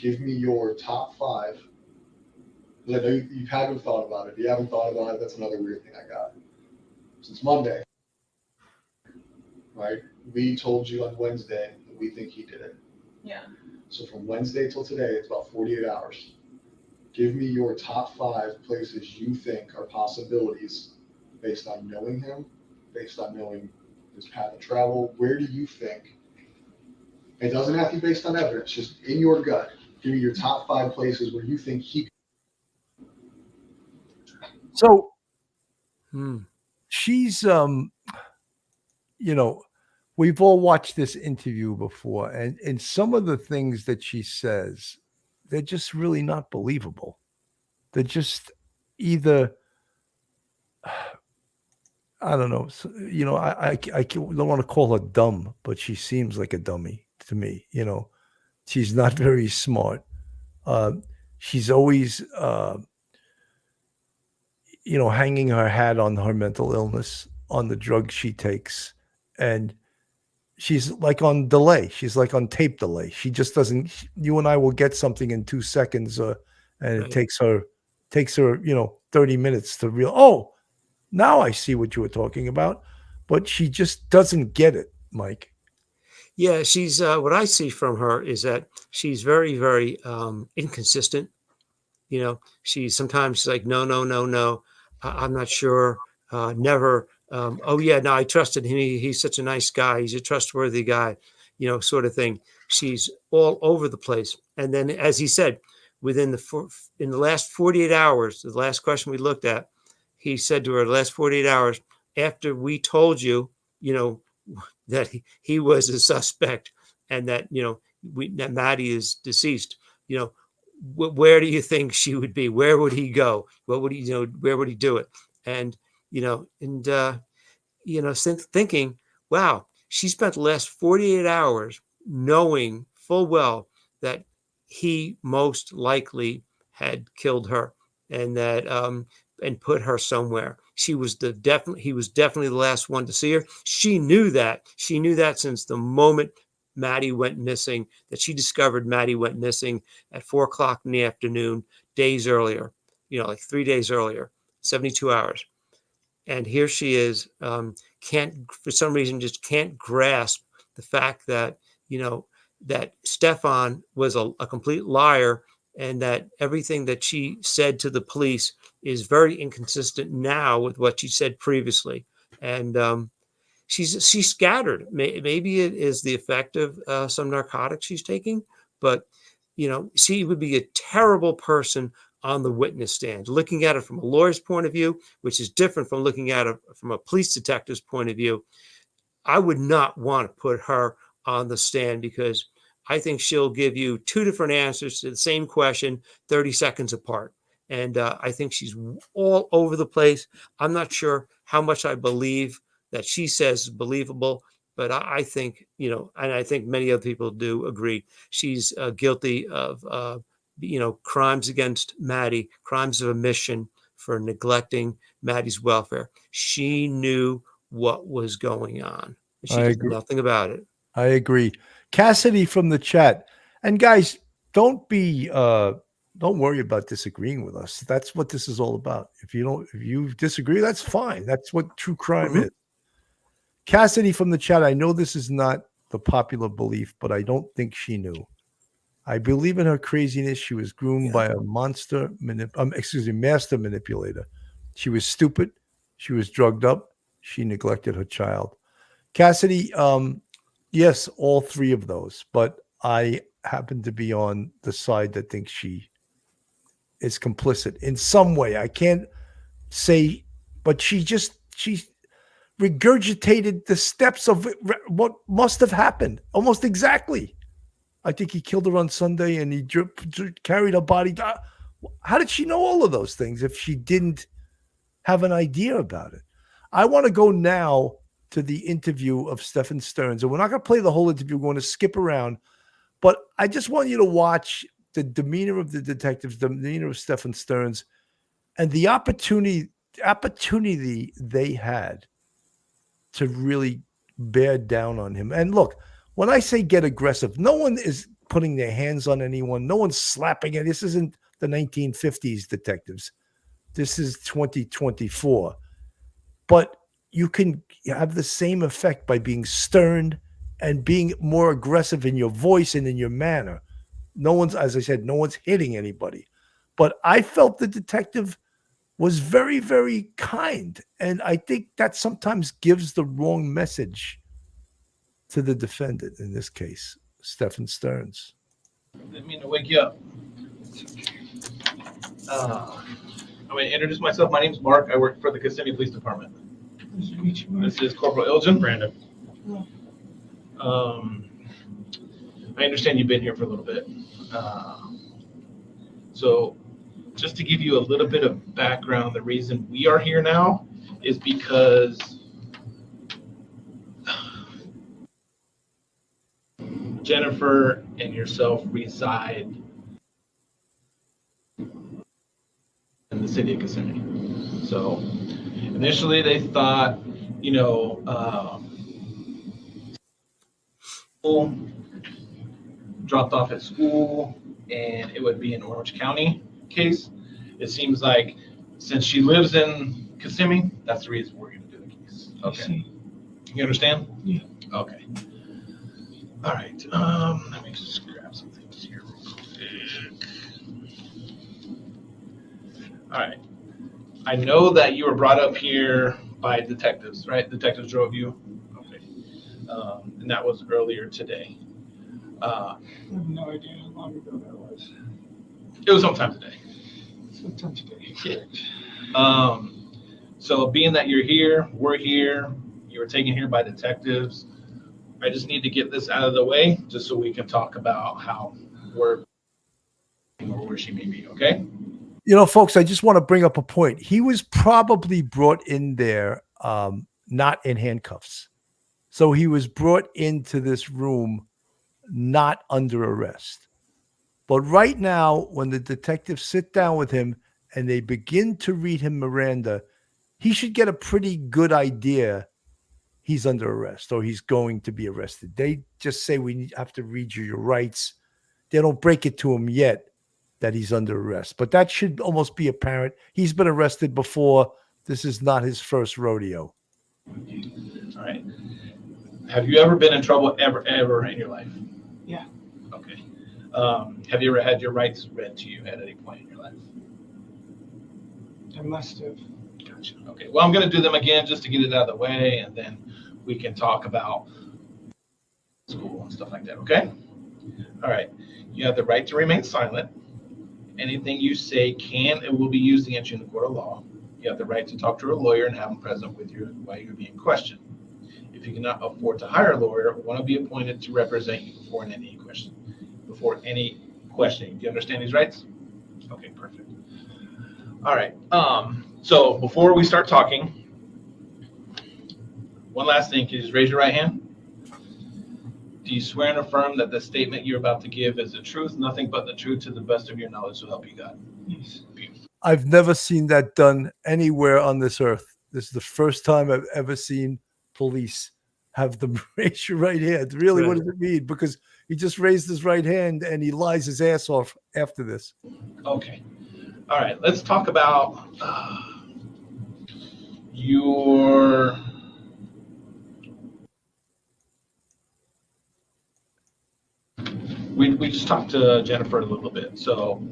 give me your top 5. Because I know you haven't thought about it. If you haven't thought about it, that's another weird thing I got. Since Monday, right? We told you on Wednesday that we think he did it. Yeah. So from Wednesday till today, it's about 48 hours. Give me your top 5 places you think are possibilities based on knowing him, based on knowing his path of travel. Where do you think? It doesn't have to be based on evidence, just in your gut. Give me your top 5 places where you think he. So she's, we've all watched this interview before, and some of the things that she says, they're just really not believable. They're just either, I don't know, I don't want to call her dumb, but she seems like a dummy to me. She's not very smart. She's always, hanging her hat on her mental illness, on the drugs she takes. And she's like on delay. She's like on tape delay. She just doesn't, you and I will get something in 2 seconds, and Right. it takes her, 30 minutes to oh, now I see what you were talking about. But she just doesn't get it, Mike. Yeah, she's what I see from her is that she's very, very inconsistent. Sometimes she's like, no, I'm not sure, never. Oh yeah, no, I trusted him. He's such a nice guy. He's a trustworthy guy, sort of thing. She's all over the place. And then, as he said, in the last 48 hours, the last question we looked at, he said to her, the last 48 hours, after we told you, that he was a suspect and that, that Maddie is deceased, where do you think she would be? Where would he go? What would he, where would he do it? And, thinking, wow, she spent the last 48 hours knowing full well that he most likely had killed her and that, and put her somewhere. He was definitely the last one to see her. She knew that. She knew that since the moment Maddie went missing, that she discovered Maddie went missing at 4:00 in the afternoon, days earlier, like 3 days earlier, 72 hours. And here she is, for some reason, just can't grasp the fact that, that Stephan was a complete liar and that everything that she said to the police is very inconsistent now with what she said previously. And she's scattered. Maybe it is the effect of some narcotics she's taking, but, she would be a terrible person on the witness stand, looking at it from a lawyer's point of view, which is different from looking at it from a police detective's point of view. I would not want to put her on the stand because I think she'll give you two different answers to the same question 30 seconds apart. And I think she's all over the place. I'm not sure how much I believe that she says is believable, but I think, and I think many other people do agree, she's guilty of, crimes against Maddie, crimes of omission for neglecting Maddie's welfare. She knew what was going on. She did nothing about it. I agree. Cassidy from the chat. And guys, don't worry about disagreeing with us. That's what this is all about. If you disagree, that's fine. That's what true crime is. Cassidy from the chat. I know this is not the popular belief, but I don't think she knew. I believe in her craziness. She was groomed by a master manipulator. She was stupid. She was drugged up. She neglected her child. Cassidy, yes, all three of those, but I happen to be on the side that thinks she is complicit in some way. I can't say, but she regurgitated the steps of what must have happened almost exactly. I think he killed her on Sunday and he carried her body. How did she know all of those things if she didn't have an idea about it? I want to go now to the interview of Stephan Sterns. And we're not going to play the whole interview. We're going to skip around. But I just want you to watch the demeanor of the detectives, the demeanor of Stephan Sterns, and the opportunity they had to really bear down on him. And look, when I say get aggressive, no one is putting their hands on anyone. No one's slapping it. This isn't the 1950s detectives. This is 2024. But you can have the same effect by being stern and being more aggressive in your voice and in your manner. No one's, as I said, no one's hitting anybody. But I felt the detective was very, very kind. And I think that sometimes gives the wrong message to the defendant, in this case, Stephan Sterns. Didn't mean to wake you up. I'm going to introduce myself. My name's Mark. I work for the Kissimmee Police Department. Nice to meet you. This is Corporal Ilgen. Brandon. I understand you've been here for a little bit. So just to give you a little bit of background, the reason we are here now is because Jennifer and yourself reside in the city of Kissimmee. So initially they thought, dropped off at school and it would be an Orange County case. It seems like since she lives in Kissimmee, that's the reason we're going to do the case. Okay. You understand? Yeah. Okay. All right. Let me just grab some things here real quick. All right. I know that you were brought up here by detectives, right? Detectives drove you? Okay. And that was earlier today. I have no idea how long ago that was. It was sometime today. Sometime today. Yeah. So being that you're here, we're here, you were taken here by detectives, I just need to get this out of the way just so we can talk about how we're or where she may be, okay? You know, folks, I just want to bring up a point. He was probably brought in there not in handcuffs. So he was brought into this room not under arrest. But right now, when the detectives sit down with him and they begin to read him Miranda, he should get a pretty good idea he's under arrest or he's going to be arrested. They just say, we have to read you your rights. They don't break it to him yet that he's under arrest, but that should almost be apparent. He's been arrested before. This is not his first rodeo. All right. Have you ever been in trouble ever in your life? Yeah. Okay. Have you ever had your rights read to you at any point in your life? I must have. Gotcha. Okay. Well, I'm going to do them again just to get it out of the way, and then we can talk about school and stuff like that. Okay. All right. You have the right to remain silent. Anything you say can and will be used against you in the court of law. You have the right to talk to a lawyer and have him present with you while you're being questioned. If you cannot afford to hire a lawyer, one will be appointed to represent you before any questioning. Do you understand these rights? Okay, perfect. All right. So before we start talking, one last thing. Can you just raise your right hand? Do you swear and affirm that the statement you're about to give is the truth, nothing but the truth, to the best of your knowledge, so help you God? Yes. I've never seen that done anywhere on this earth. This is the first time I've ever seen police have them raise your right hand. Really, what does it mean? Because he just raised his right hand and he lies his ass off after this. Okay. All right. Let's talk about your... We just talked to Jennifer a little bit. So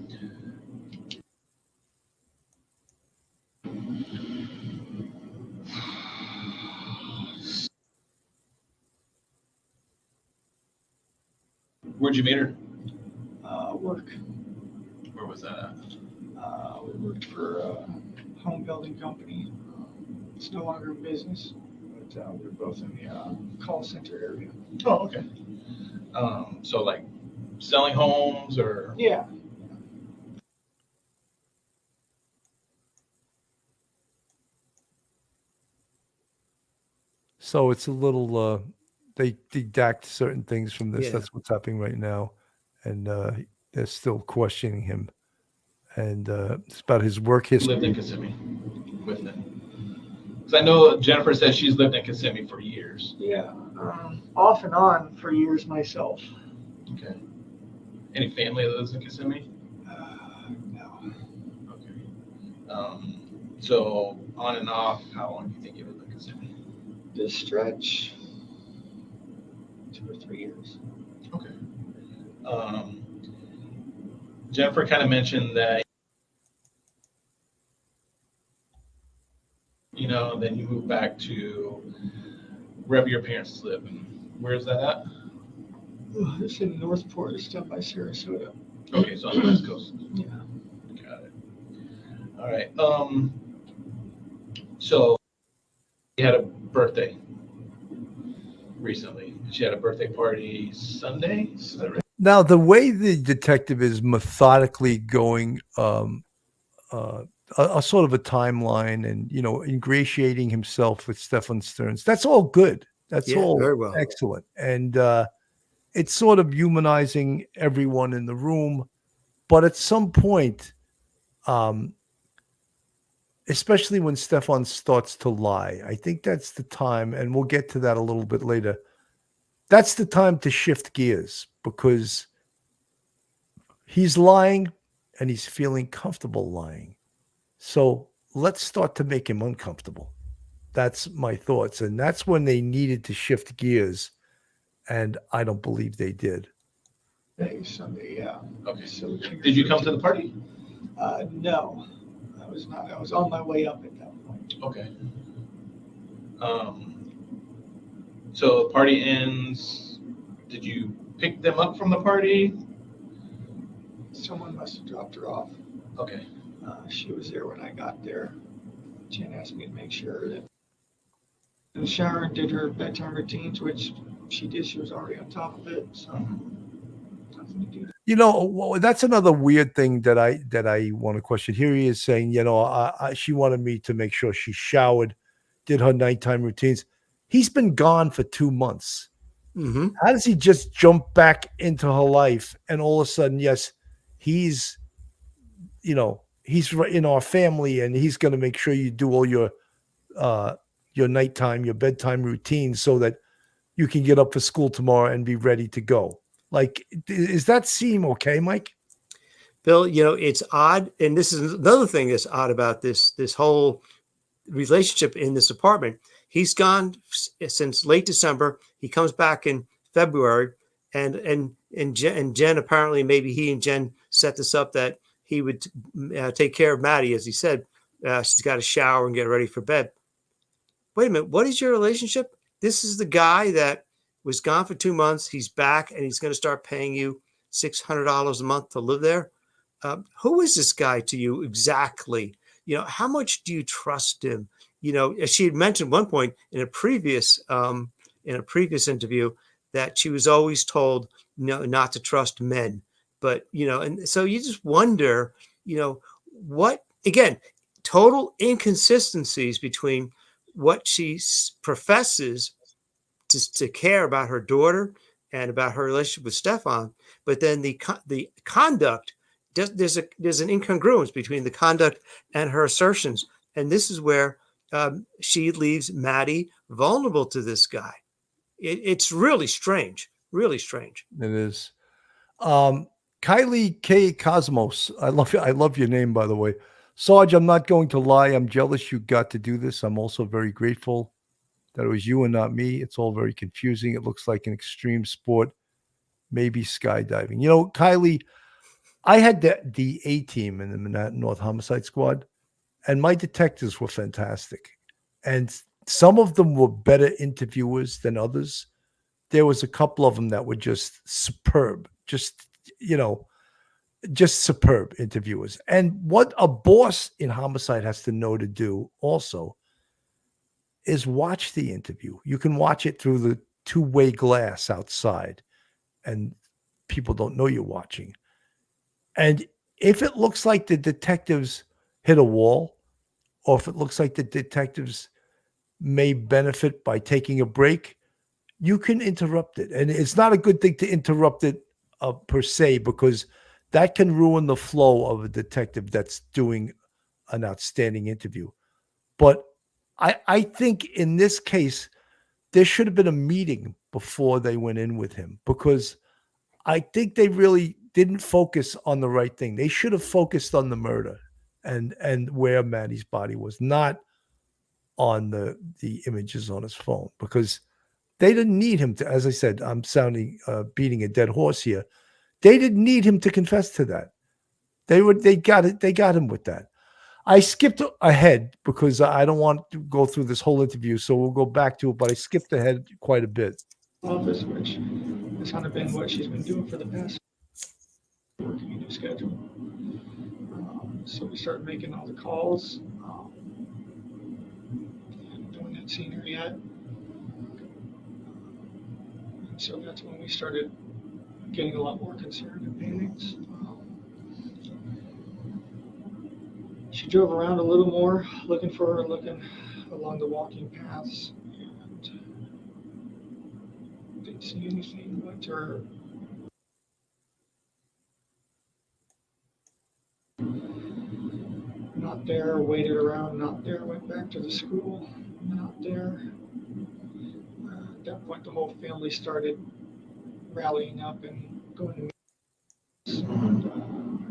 where'd you meet her? Work. Where was that at? We worked for a home building company. It's no longer in business, but we're both in the call center area. Oh, okay. So like selling homes or? Yeah. So it's a little, they deduct certain things from this. Yeah. That's what's happening right now. And they're still questioning him. And it's about his work history. Lived in Kissimmee with them. Because I know Jennifer said she's lived in Kissimmee for years. Yeah. Off and on for years myself. Okay. Any family that lives in Kissimmee? No. Okay. So on and off, how long do you think you lived in Kissimmee? This stretch, 2 or 3 years. Okay. Jennifer kind of mentioned that, then you moved back to wherever your parents live. Where is that at? It's in Northport. It's down by Sarasota. Okay, so on the West Coast. Yeah. Got it. All right. So you had a birthday recently. She had a birthday party Sunday. Is that right? Now, the way the detective is methodically going a sort of a timeline and, ingratiating himself with Stephan Sterns, that's all good. That's all very well. Excellent. And it's sort of humanizing everyone in the room. But at some point, especially when Stephan starts to lie, I think that's the time, and we'll get to that a little bit later. That's the time to shift gears, because he's lying and he's feeling comfortable lying. So let's start to make him uncomfortable. That's my thoughts. And that's when they needed to shift gears. And I don't believe they did. Maybe Sunday, yeah. Okay. So Did you come to the party? No, I was not. I was on my way up at that point. Okay. So the party ends. Did you pick them up from the party? Someone must have dropped her off. Okay. She was there when I got there. Jen asked me to make sure that in the shower and did her bedtime routines, which she did. She was already on top of it, so nothing to do. You know, well, that's another weird thing that I want to question. Here he is saying, you know, she wanted me to make sure she showered, did her nighttime routines. He's been gone for 2 months. Mm-hmm. How does he just jump back into her life and all of a sudden, yes, he's, you know, he's in our family and he's going to make sure you do all your nighttime, your bedtime routine so that you can get up for school tomorrow and be ready to go. Like, does that seem okay, Mike? Bill, you know, it's odd. And this is another thing that's odd about this whole relationship in this apartment. He's gone since late December. He comes back in February, and Jen, apparently maybe he and Jen set this up that he would take care of Maddie, as he said. She's got to shower and get ready for bed. Wait a minute, what is your relationship? This is the guy that was gone for 2 months. He's back, and he's going to start paying you $600 a month to live there. Who is this guy to you exactly? You know, how much do you trust him? You know, as she had mentioned one point in a previous interview that she was always told not to trust men. But, you know, and so you just wonder, you know, what, again, total inconsistencies between what she professes to care about her daughter and about her relationship with Stephan, but then the conduct, there's an incongruence between the conduct and her assertions. And this is where she leaves Maddie vulnerable to this guy. It's really strange, really strange. It is. Kylie K. Cosmos. I love your name, by the way. Sarge, I'm not going to lie. I'm jealous you got to do this. I'm also very grateful that it was you and not me. It's all very confusing. It looks like an extreme sport, maybe skydiving. You know, Kylie, I had the A team in the Manhattan North Homicide Squad, and my detectives were fantastic. And some of them were better interviewers than others. There was a couple of them that were just superb, just superb interviewers. And what a boss in homicide has to know to do also is watch the interview. You can watch it through the two-way glass outside, and people don't know you're watching. And if it looks like the detectives hit a wall, or if it looks like the detectives may benefit by taking a break, you can interrupt it. And it's not a good thing to interrupt it per se, because that can ruin the flow of a detective that's doing an outstanding interview. But I think in this case, there should have been a meeting before they went in with him, because I think they really didn't focus on the right thing. They should have focused on the murder and where Maddie's body was, not on the images on his phone, because they didn't need him to, as I said, I'm beating a dead horse here. They didn't need him to confess to that. They got him with that. I skipped ahead because I don't want to go through this whole interview, so we'll go back to it, but I skipped ahead quite a bit. Office, which has kind of been what she's been doing for the past, working a new schedule. So we started making all the calls. No one had seen her yet. And so that's when we started getting a lot more concerned and panicked. She drove around a little more, looking for her, looking along the walking paths, and didn't see anything but her. Not there, waited around, not there, went back to the school, not there. At that point, the whole family started rallying up and going to meetings. And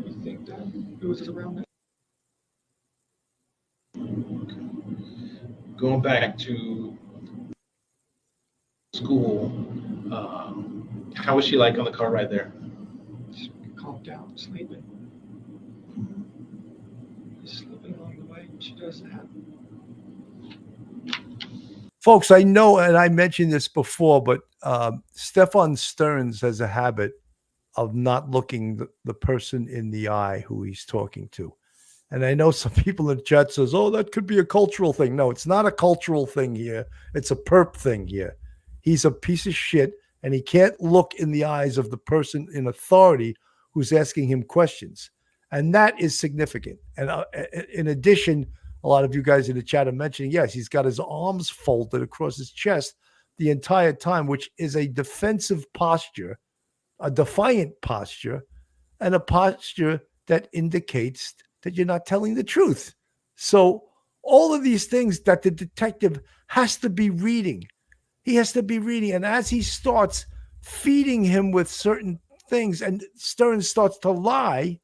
I think that it was around that. Going back to school, how was she like on the car ride there? She calmed down, sleeping along the way. She does that. Folks, I know, and I mentioned this before, but Stephan Sterns has a habit of not looking the person in the eye who he's talking to. And I know some people in the chat says, oh, that could be a cultural thing. No, it's not a cultural thing here. It's a perp thing here. He's a piece of shit, and he can't look in the eyes of the person in authority who's asking him questions. And that is significant. And in addition, a lot of you guys in the chat are mentioning, yes, he's got his arms folded across his chest the entire time, which is a defensive posture, a defiant posture, and a posture that indicates that you're not telling the truth. So all of these things that the detective has to be reading, he has to be reading. And as he starts feeding him with certain things and Sterns starts to lie,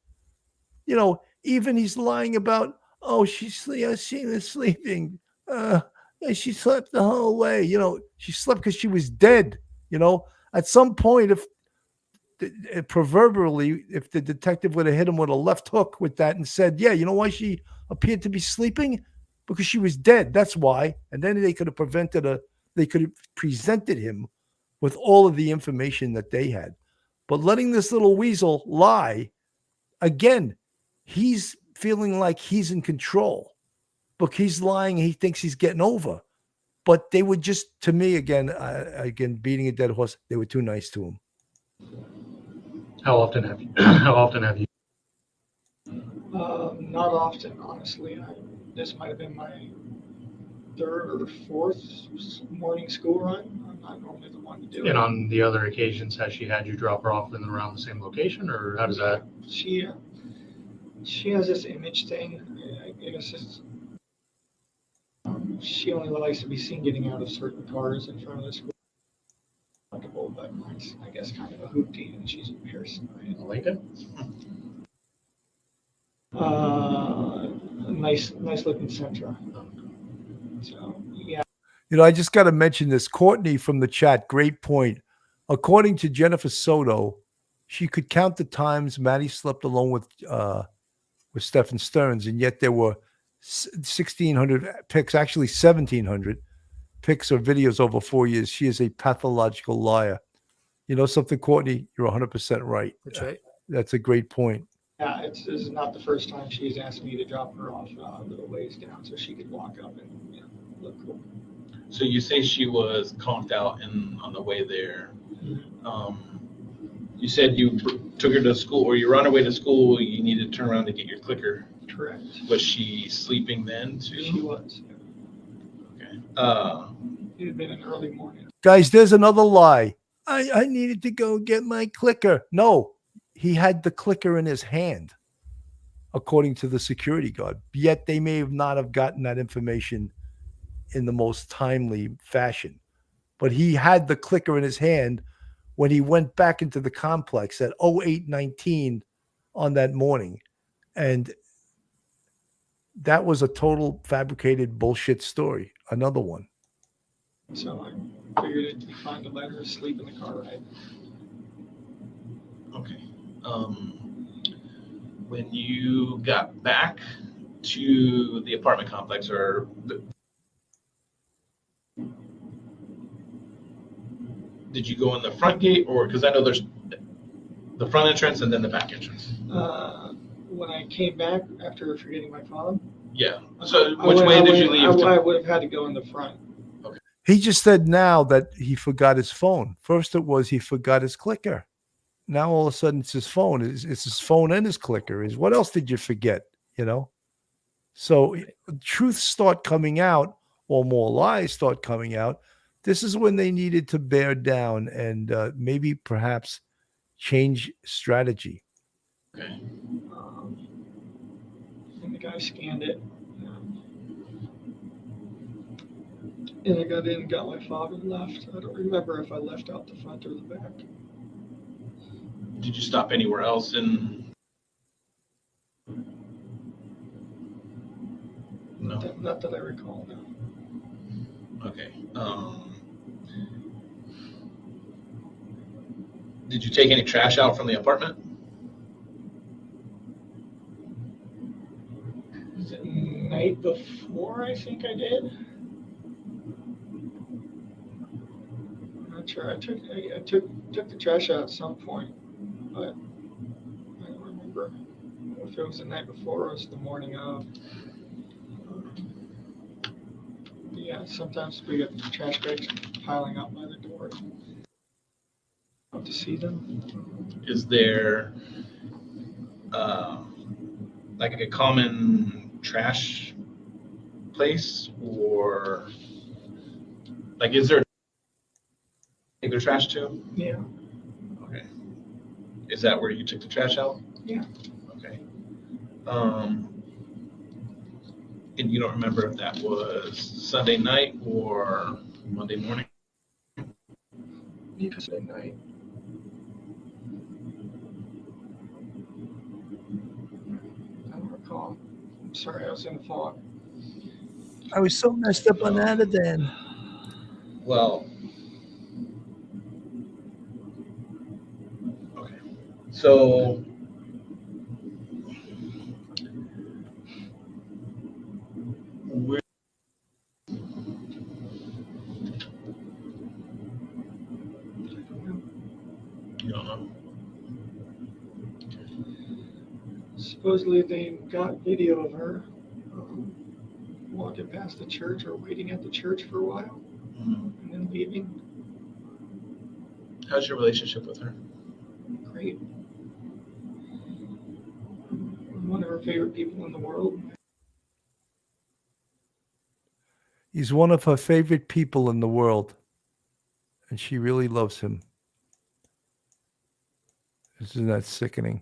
even he's lying about, oh, she was sleeping. She slept the whole way. She slept because she was dead. At some point, proverbially, if the detective would have hit him with a left hook with that and said, yeah, you know why she appeared to be sleeping? Because she was dead. That's why. And then they could have presented him with all of the information that they had. But letting this little weasel lie, again, he's feeling like he's in control. But he's lying. He thinks he's getting over. But they were just, to me, again, beating a dead horse, they were too nice to him. How often have you? Not often, honestly. This might have been my third or fourth morning school run. I'm not normally the one to do it. And on the other occasions, has she had you drop her off in and around the same location, or how does that? She has this image thing. I guess it's, she only likes to be seen getting out of certain cars in front of the school. But mine's, I guess, kind of a hoopty, and she's embarrassing. Right? Lincoln? A nice looking Sentra. So yeah. I just got to mention this. Courtney from the chat, great point. According to Jennifer Soto, she could count the times Maddie slept alone with Stephan Sterns, and yet there were 1,600 pics, actually 1,700 pics or videos over 4 years. She is a pathological liar. You know something, Courtney? You're 100% right. That's right. That's a great point. Yeah, this is not the first time she's asked me to drop her off a little ways down so she could walk up and look cool. So you say she was conked out on the way there. You said you took her to school, or you were on her way to school. You needed to turn around to get your clicker. Correct. Was she sleeping then too? She was. Okay. It had been an early morning. Guys, there's another lie. I needed to go get my clicker. No, he had the clicker in his hand, according to the security guard. Yet they may not have gotten that information in the most timely fashion. But he had the clicker in his hand when he went back into the complex at 08:19 on that morning. And that was a total fabricated bullshit story. Another one. So I figured it'd be fun to let her sleep in the car ride. Okay. When you got back to the apartment complex, did you go in the front gate, or because I know there's the front entrance and then the back entrance? When I came back after forgetting my phone. Yeah. So which way did you leave? I would have had to go in the front. Okay. He just said now that he forgot his phone. First it was he forgot his clicker. Now all of a sudden it's his phone. It's his phone and his clicker. What else did you forget? So truths start coming out, or more lies start coming out. This is when they needed to bear down and maybe perhaps change strategy. Okay. And the guy scanned it. And I got in and got my fob and left. I don't remember if I left out the front or the back. Did you stop anywhere else in? No. Not that I recall, no. Okay. Did you take any trash out from the apartment? The night before, I think I did. I'm not sure. I took the trash out at some point, but I don't remember know if it was the night before or it was the morning of. Yeah, sometimes we get trash bags piling up by the door. To see them. Is there like a common trash place, or like is there take their trash to? Yeah. Okay. Is that where you took the trash out? Yeah. Okay. And you don't remember if that was Sunday night or Monday morning? Sunday night. I don't recall. I'm sorry, I was in the fog. I was so messed up on that then. Well, okay. So we're you don't know. Supposedly they got video of her walking past the church or waiting at the church for a while and then leaving. How's your relationship with her? Great. I'm one of her favorite people in the world. He's one of her favorite people in the world, and she really loves him. Isn't that sickening?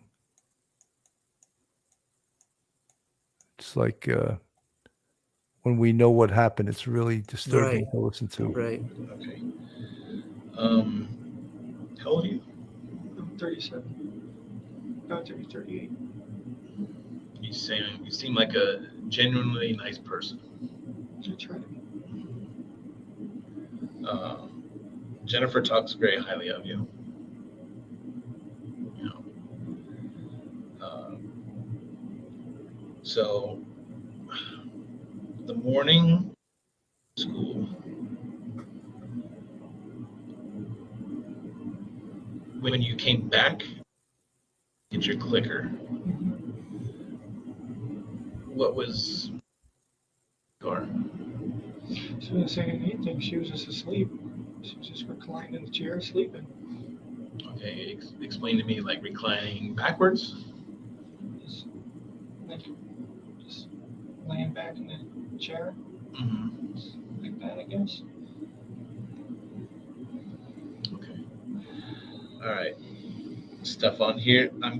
It's like when we know what happened, it's really disturbing to listen to. Right. Okay. How old are you? I'm 37. About to be 38. You seem like a genuinely nice person. I try to be. Jennifer talks very highly of you. You know. So the morning school, when you came back, get your clicker. What was your? She wasn't saying anything. She was just asleep. She was just reclined in the chair, sleeping. Okay, explain to me, like reclining backwards. Just laying back in the chair, like that, I guess. Okay. All right. Stephan here. I'm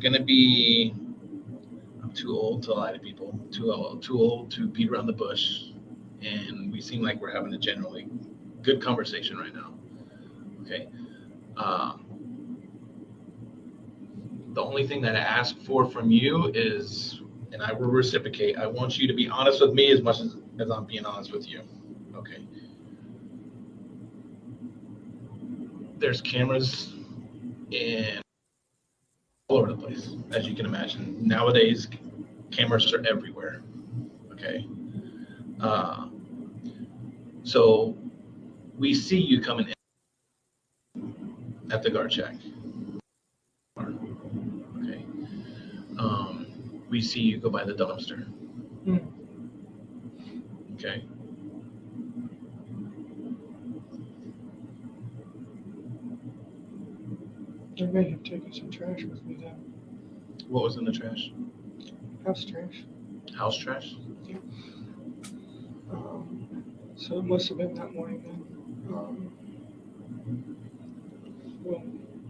too old to lie to people. Too old to beat around the bush, and we seem like we're having a generally good conversation right now. Okay. The only thing that I ask for from you is, and I will reciprocate, I want you to be honest with me as much as I'm being honest with you. Okay. There's cameras in all over the place, as you can imagine. Nowadays, cameras are everywhere. Okay. So we see you coming in at the guard shack. Okay. We see you go by the dumpster. Okay. I may have taken some trash with me then. What was in the trash? House trash. House trash? Yeah. So it must have been that morning then. We'll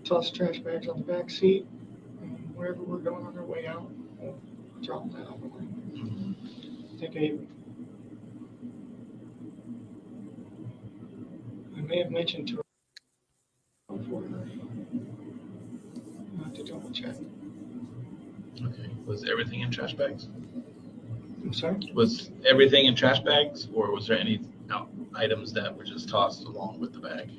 toss trash bags on the back seat, and wherever we're going on our way out, we'll drop that on the way. I think I may have mentioned to her before. I'll have to double check. Okay. Was everything in trash bags? I'm sorry? Was everything in trash bags, or was there any items that were just tossed along with the bag?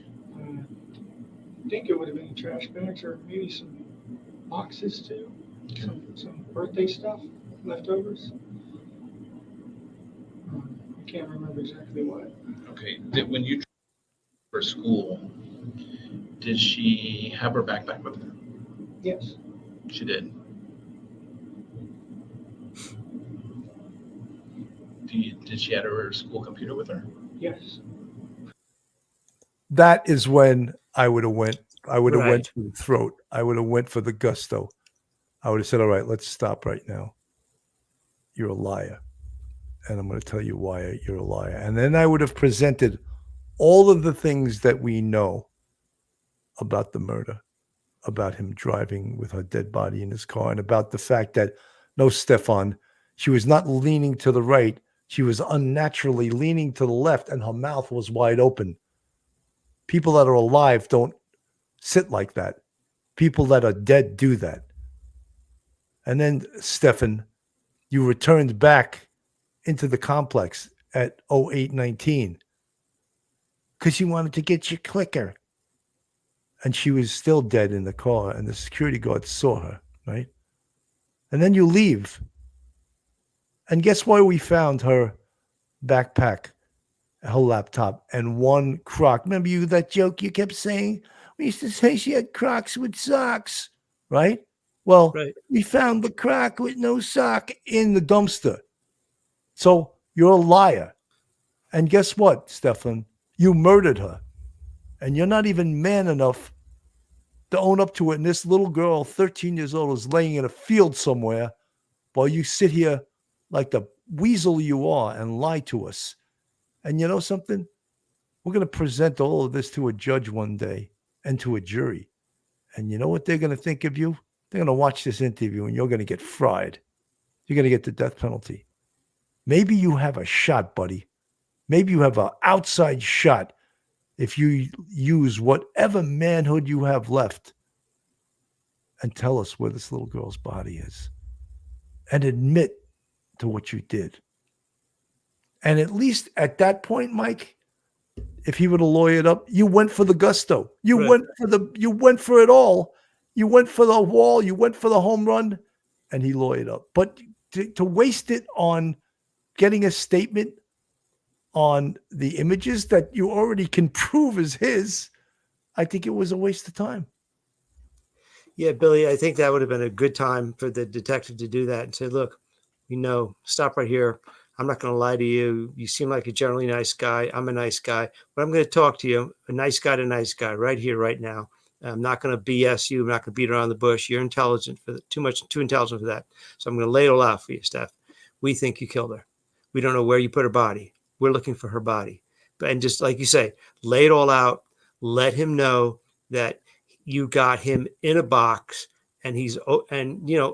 I think it would have been trash bags or maybe some boxes too. Okay. Some birthday stuff, leftovers. I can't remember exactly what. Okay. When you for school, did she have her backpack with her? Yes. She did. Did she have her school computer with her? Yes. That is when I would have went. I would have Right. went for the throat. I would have went for the gusto. I would have said, all right, let's stop right now. You're a liar. And I'm going to tell you why you're a liar. And then I would have presented all of the things that we know about the murder, about him driving with her dead body in his car, and about the fact that, no, Stephan, she was not leaning to the right. She was unnaturally leaning to the left, and her mouth was wide open. People that are alive don't sit like that. People that are dead do that. And then, Stephan, you returned back into the complex at 0819 because you wanted to get your clicker. And she was still dead in the car, and the security guard saw her, right? And then you leave. And guess why we found her backpack, her laptop, and one Croc? Remember that joke you kept saying? We used to say she had Crocs with socks, right? Well, Right. we found the Croc with no sock in the dumpster. So you're a liar. And guess what, Stephan? You murdered her. And you're not even man enough to own up to it. And this little girl, 13 years old, is laying in a field somewhere while you sit here like the weasel you are and lie to us. And you know something? We're going to present all of this to a judge one day and to a jury. And you know what they're going to think of you? They're going to watch this interview and you're going to get fried. You're going to get the death penalty. Maybe you have a shot, buddy. Maybe you have an outside shot if you use whatever manhood you have left and tell us where this little girl's body is and admit to what you did. And at least at that point, Mike, if he would have lawyered up, you went for the gusto. You Right. you went for it all. You went for the wall. You went for the home run, and he lawyered up. But to waste it on getting a statement on the images that you already can prove is his, I think it was a waste of time. Yeah, Billy, I think that would have been a good time for the detective to do that and say, look, stop right here. I'm not going to lie to you. You seem like a generally nice guy. I'm a nice guy, but I'm going to talk to you, a nice guy to nice guy right here, right now. I'm not going to BS you. I'm not going to beat around the bush. You're intelligent too intelligent for that. So I'm going to lay it all out for you, Steph. We think you killed her. We don't know where you put her body. We're looking for her body. And just like you say, lay it all out. Let him know that you got him in a box, and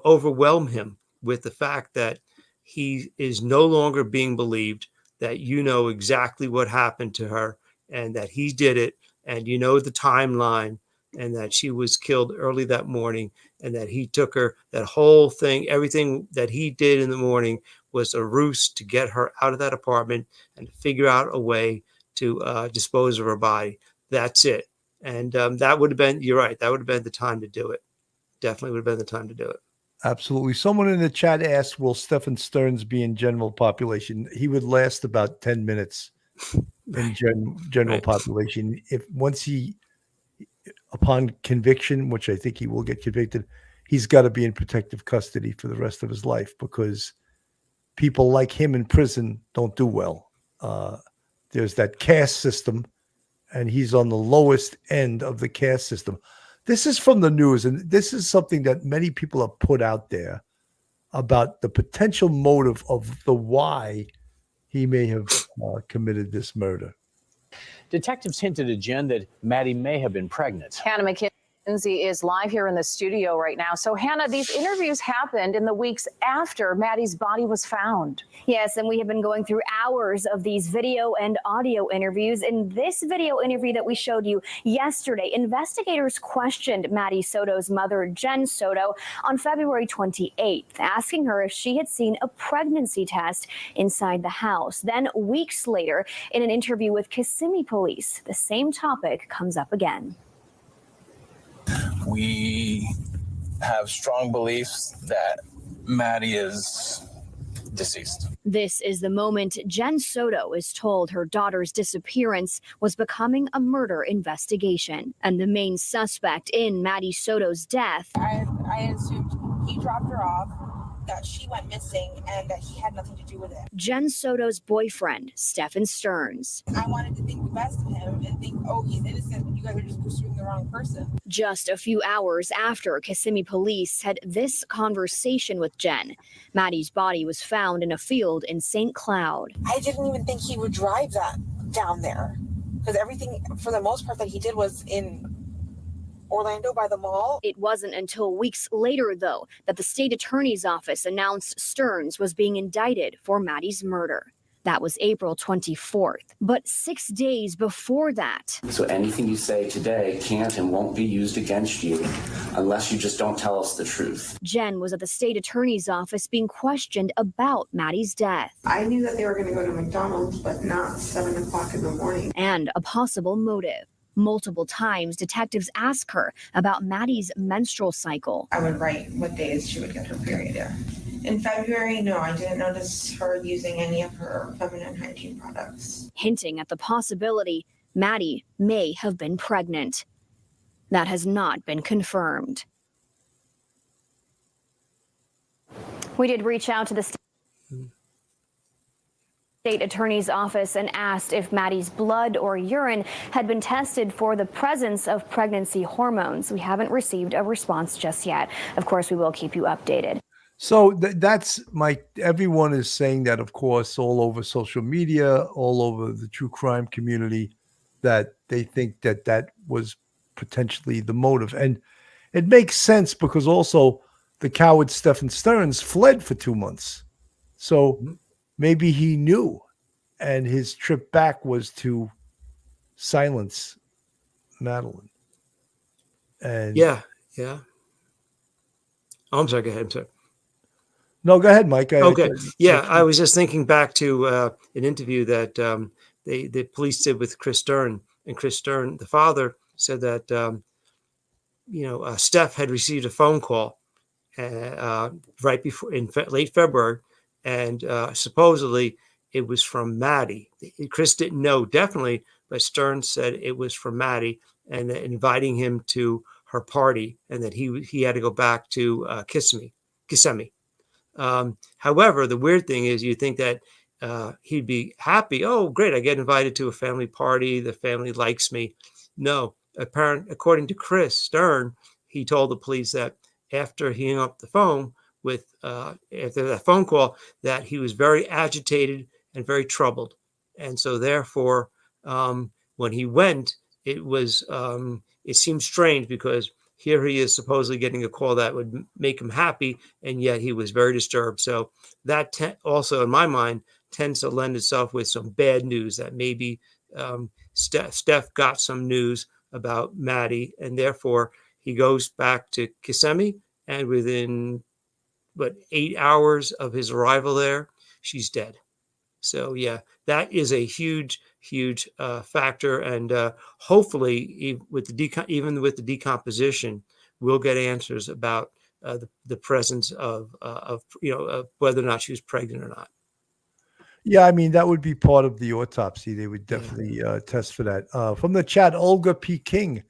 overwhelm him with the fact that he is no longer being believed, that you know exactly what happened to her and that he did it, and you know the timeline, and that she was killed early that morning, and that he took her, that whole thing, everything that he did in the morning was a ruse to get her out of that apartment and to figure out a way to dispose of her body. That's it. And that would have been, you're right, that would have been the time to do it. Definitely would have been the time to do it. Absolutely. Someone in the chat asked, will Stephan Sterns be in general population? He would last about 10 minutes in general Right. population. Once upon conviction, which I think he will get convicted, he's got to be in protective custody for the rest of his life, because people like him in prison don't do well. There's that caste system, and he's on the lowest end of the caste system. This is from the news, and this is something that many people have put out there about the potential motive of the why he may have committed this murder. Detectives hinted to Jen that Maddie may have been pregnant. Hannah McKenzie is live here in the studio right now. So, Hannah, these interviews happened in the weeks after Maddie's body was found. Yes, and we have been going through hours of these video and audio interviews. In this video interview that we showed you yesterday, investigators questioned Maddie Soto's mother, Jen Soto, on February 28th, asking her if she had seen a pregnancy test inside the house. Then, weeks later, in an interview with Kissimmee Police, the same topic comes up again. We have strong beliefs that Maddie is deceased. This is the moment Jen Soto is told her daughter's disappearance was becoming a murder investigation. And the main suspect in Maddie Soto's death. I assumed he dropped her off that she went missing and that he had nothing to do with it. Jen Soto's boyfriend, Stephan Sterns. I wanted to think the best of him and think, oh, he's innocent, but you guys are just pursuing the wrong person. Just a few hours after Kissimmee police had this conversation with Jen, Maddie's body was found in a field in St. Cloud. I didn't even think he would drive that down there because everything, for the most part, that he did was in Orlando by the mall. It wasn't until weeks later, though, that the state attorney's office announced Sterns was being indicted for Maddie's murder. That was April 24th. But 6 days before that. So anything you say today can't and won't be used against you unless you just don't tell us the truth. Jen was at the state attorney's office being questioned about Maddie's death. I knew that they were going to go to McDonald's, but not 7 o'clock in the morning. And a possible motive. Multiple times, detectives asked her about Maddie's menstrual cycle. I would write what days she would get her period. Yeah. In February, no, I didn't notice her using any of her feminine hygiene products. Hinting at the possibility Maddie may have been pregnant. That has not been confirmed. We did reach out to the state attorney's office and asked if Maddie's blood or urine had been tested for the presence of pregnancy hormones. We haven't received a response just yet. Of course, we will keep you updated. So that's everyone is saying that, of course, all over social media, all over the true crime community, that they think that that was potentially the motive. And it makes sense because also the coward Stephan Sterns fled for 2 months. So maybe he knew, and his trip back was to silence Madeline. And yeah. Oh, I'm sorry. Go ahead. I'm sorry. No, go ahead, Mike. Okay. I was just thinking back to an interview that the police did with Chris Stern, and Chris Stern, the father, said that Steph had received a phone call right before in late February, and supposedly it was from Maddie. Chris didn't know definitely, but Stern said it was from Maddie, and inviting him to her party, and that he had to go back to Kissimmee. However, the weird thing is you think that he'd be happy. Oh, great. I get invited to a family party. The family likes me. No, according to Chris Stern, he told the police that after he hung up the phone after that phone call, that he was very agitated and very troubled. And so therefore, when he went, it seemed strange because here he is supposedly getting a call that would make him happy, and yet he was very disturbed. So that also, in my mind, tends to lend itself with some bad news that maybe Steph got some news about Maddie, and therefore he goes back to Kissimmee, and within 8 hours of his arrival there, she's dead. So yeah, that is a huge factor, and hopefully, even with the decomposition, we'll get answers about the presence of whether or not she was pregnant or not. Yeah, I mean that would be part of the autopsy. They would definitely test for that. From the chat, Olga P. King.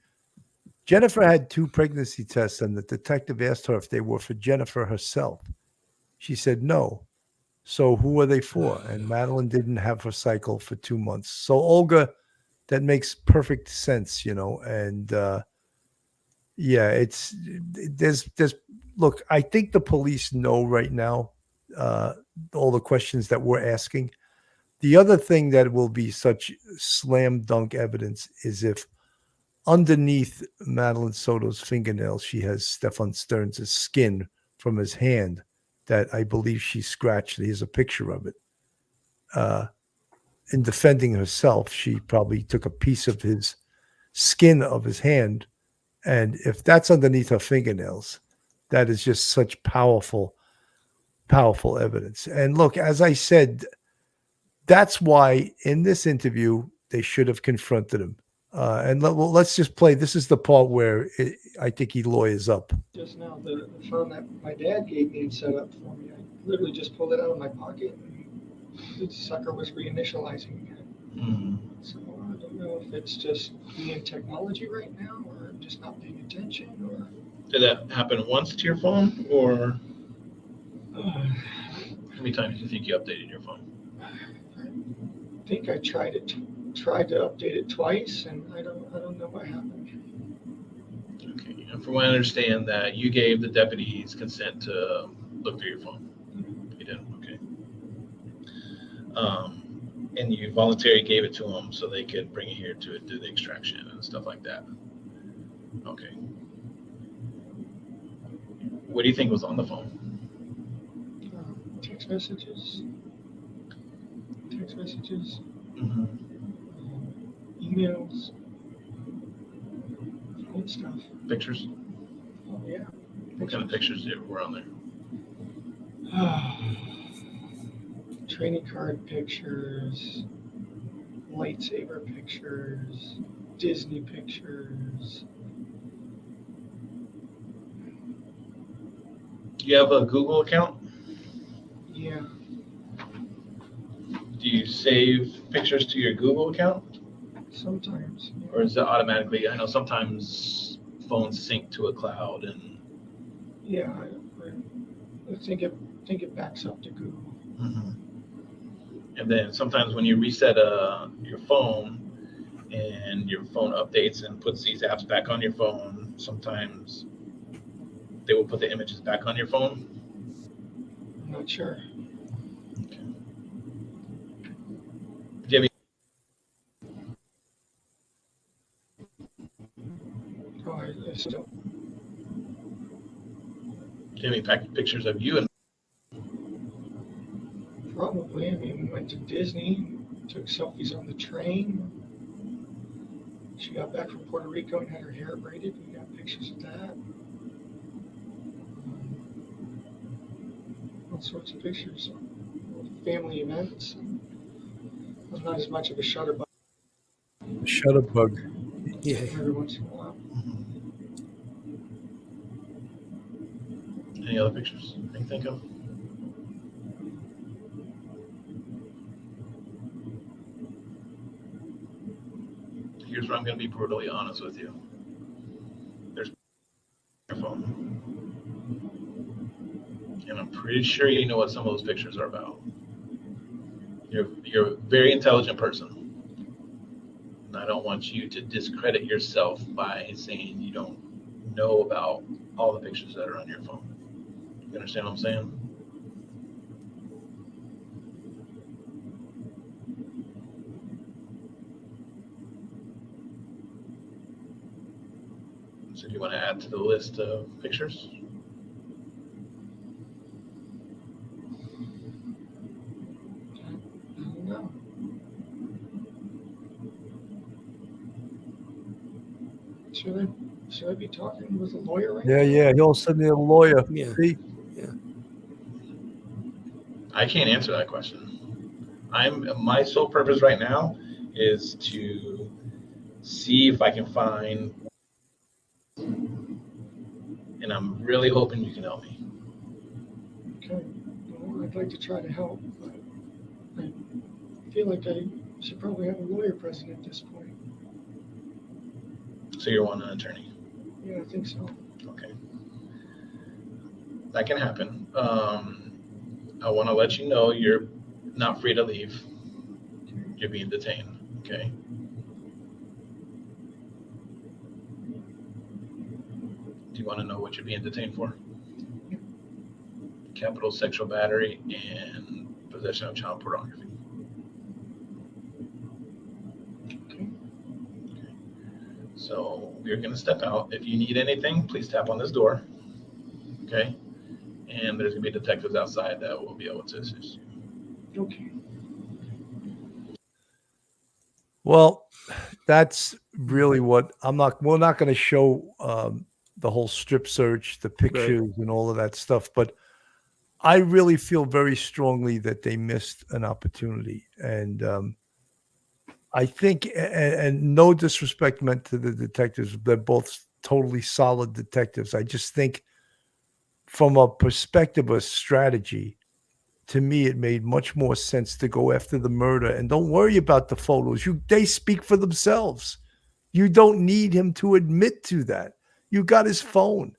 Jennifer had 2 pregnancy tests, and the detective asked her if they were for Jennifer herself. She said no. So who are they for? And Madeline didn't have her cycle for 2 months. So Olga, that makes perfect sense, and there's look, I think the police know right now all the questions that we're asking. The other thing that will be such slam dunk evidence is if underneath Madeline Soto's fingernails, she has Stephan Sterns' skin from his hand that I believe she scratched. Here's a picture of it. In defending herself, she probably took a piece of his skin of his hand. And if that's underneath her fingernails, that is just such powerful evidence. And look, as I said, that's why in this interview, they should have confronted him. And let's just play. This is the part where I think he lawyers up. Just now, the phone that my dad gave me and set up for me, I literally just pulled it out of my pocket, and the sucker was reinitializing again. So I don't know if it's just being technology right now, or just not paying attention, or. Did that happen once to your phone, or? How many times do you think you updated your phone? I think I tried to update it twice, and I don't know what happened. Okay. And from what I understand, that you gave the deputies consent to look through your phone. You did. Okay. And you voluntarily gave it to them so they could bring it here to do the extraction and stuff like that. Okay. What do you think was on the phone? Text messages. Mm-hmm. Emails. Old stuff. Pictures? Oh, yeah. What kind of pictures were on there? Training card pictures, lightsaber pictures, Disney pictures. Do you have a Google account? Yeah. Do you save pictures to your Google account? Sometimes. Yeah. Or is it automatically? I know sometimes phones sync to a cloud and. Yeah, I think it backs up to Google. Mm-hmm. And then sometimes when you reset your phone and your phone updates and puts these apps back on your phone, sometimes they will put the images back on your phone. I'm not sure. Okay. Do you have I still. Do you have any pictures of you? Probably. I mean, we went to Disney, took selfies on the train. She got back from Puerto Rico and had her hair braided. We got pictures of that. All sorts of pictures. Family events. I'm not as much of a shutterbug. Shutterbug. Yeah. Every once in a while. Any other pictures you can think of? Here's where I'm going to be brutally honest with you. There's your phone. And I'm pretty sure you know what some of those pictures are about. You're a very intelligent person. And I don't want you to discredit yourself by saying you don't know about all the pictures that are on your phone. You understand what I'm saying? So do you want to add to the list of pictures? No. Should I be talking with a lawyer right now? Yeah. He'll send me a lawyer. Yeah. See? Yeah. I can't answer that question. My sole purpose right now is to see if I can find, and I'm really hoping you can help me. Okay. Well, I'd like to try to help, but I feel like I should probably have a lawyer present at this point. So you're wanting an attorney? Yeah, I think so. Okay. That can happen. I want to let you know you're not free to leave. You're being detained, okay? Do you want to know what you're being detained for? Capital sexual battery and possession of child pornography. Okay. So we're going to step out. If you need anything, please tap on this door, okay? And there's going to be detectives outside that will be able to assist you. Okay. Well, that's really what we're not going to show the whole strip search, the pictures and all of that stuff. But I really feel very strongly that they missed an opportunity. And I think, and no disrespect meant to the detectives, they're both totally solid detectives. I just think from a perspective of strategy, to me, it made much more sense to go after the murder and don't worry about the photos. They speak for themselves. You don't need him to admit to that. You got his phone.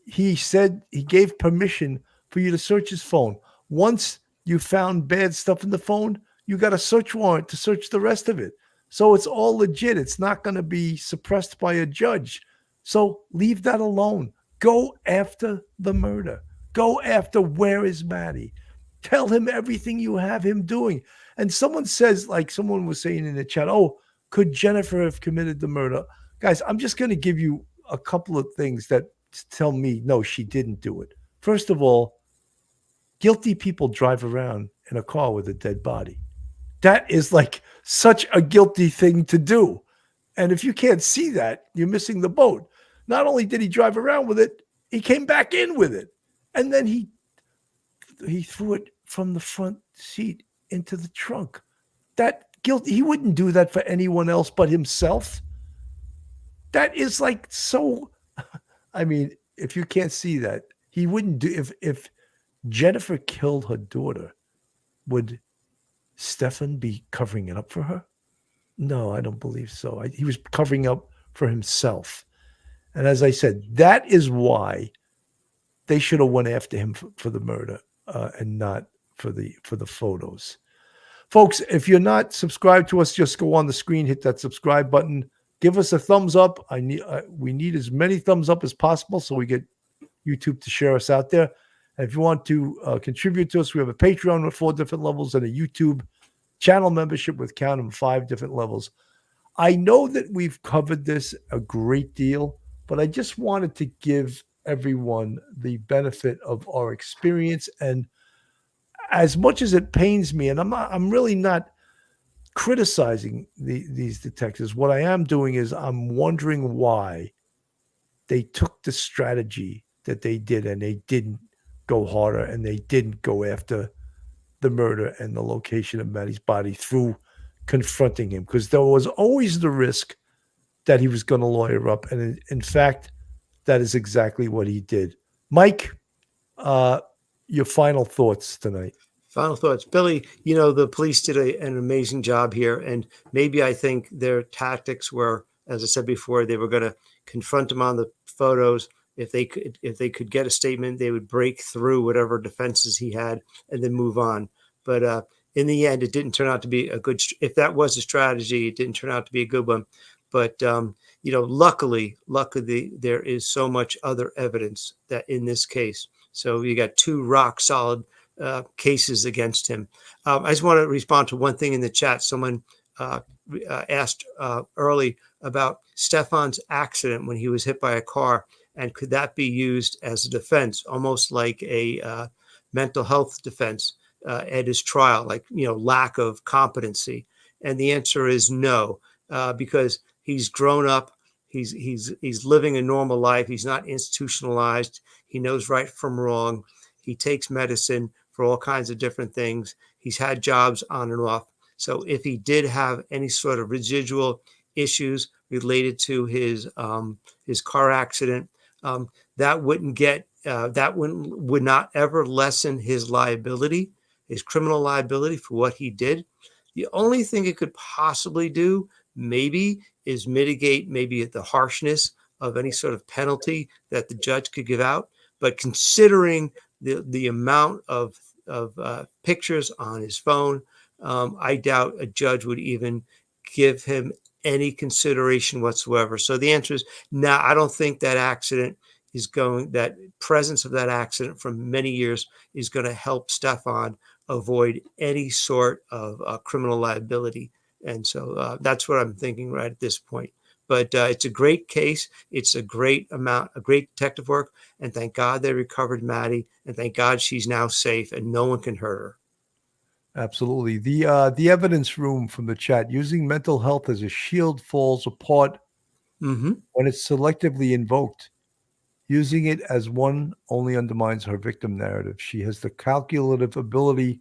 He said he gave permission for you to search his phone. Once you found bad stuff in the phone, you got a search warrant to search the rest of it. So it's all legit. It's not going to be suppressed by a judge. So leave that alone. Go after the murder. Go after where is Maddie. Tell him everything you have him doing. And someone says, like someone was saying in the chat, oh, could Jennifer have committed the murder? Guys, I'm just going to give you a couple of things that tell me, no, she didn't do it. First of all, guilty people drive around in a car with a dead body. That is like such a guilty thing to do. And if you can't see that, you're missing the boat. Not only did he drive around with it, he came back in with it. And then he threw it from the front seat into the trunk. That guilt, he wouldn't do that for anyone else but himself. That is like so, I mean, if you can't see that, he wouldn't do, if Jennifer killed her daughter, would Stephan be covering it up for her? No, I don't believe so. He was covering up for himself. And as I said, that is why they should have went after him for the murder and not for the photos. Folks, if you're not subscribed to us, just go on the screen, hit that subscribe button, give us a thumbs up. We need as many thumbs up as possible so we get YouTube to share us out there. And if you want to contribute to us, we have a Patreon with 4 different levels and a YouTube channel membership with count them 5 different levels. I know that we've covered this a great deal, but I just wanted to give everyone the benefit of our experience. And as much as it pains me, and I'm really not criticizing these detectives, what I am doing is I'm wondering why they took the strategy that they did, and they didn't go harder, and they didn't go after the murder and the location of Maddie's body through confronting him, because there was always the risk that he was going to lawyer up. And in fact, that is exactly what he did. Mike, your final thoughts tonight. Final thoughts. Billy, you know, the police did an amazing job here. And maybe I think their tactics were, as I said before, they were going to confront him on the photos. If they could get a statement, they would break through whatever defenses he had and then move on. But in the end, it didn't turn out to be a good. If that was a strategy, it didn't turn out to be a good one. But you know, luckily, there is so much other evidence that in this case. So you got 2 rock solid cases against him. I just want to respond to one thing in the chat. Someone asked early about Stephan's accident when he was hit by a car. And could that be used as a defense, almost like a mental health defense at his trial, like, you know, lack of competency? And the answer is no, because he's grown up. He's living a normal life. He's not institutionalized. He knows right from wrong. He takes medicine for all kinds of different things. He's had jobs on and off. So if he did have any sort of residual issues related to his car accident, that would not ever lessen his liability, his criminal liability for what he did. The only thing it could possibly do maybe is mitigate maybe the harshness of any sort of penalty that the judge could give out. But considering the amount of pictures on his phone, I doubt a judge would even give him any consideration whatsoever. So the answer is no. I don't think that that presence of that accident from many years is going to help Stephan avoid any sort of criminal liability. And so that's what I'm thinking right at this point. But it's a great case. It's a great detective work. And thank God they recovered Maddie. And thank God she's now safe and no one can hurt her. Absolutely. The evidence room from the chat: using mental health as a shield falls apart when it's selectively invoked. Using it as one only undermines her victim narrative. She has the calculative ability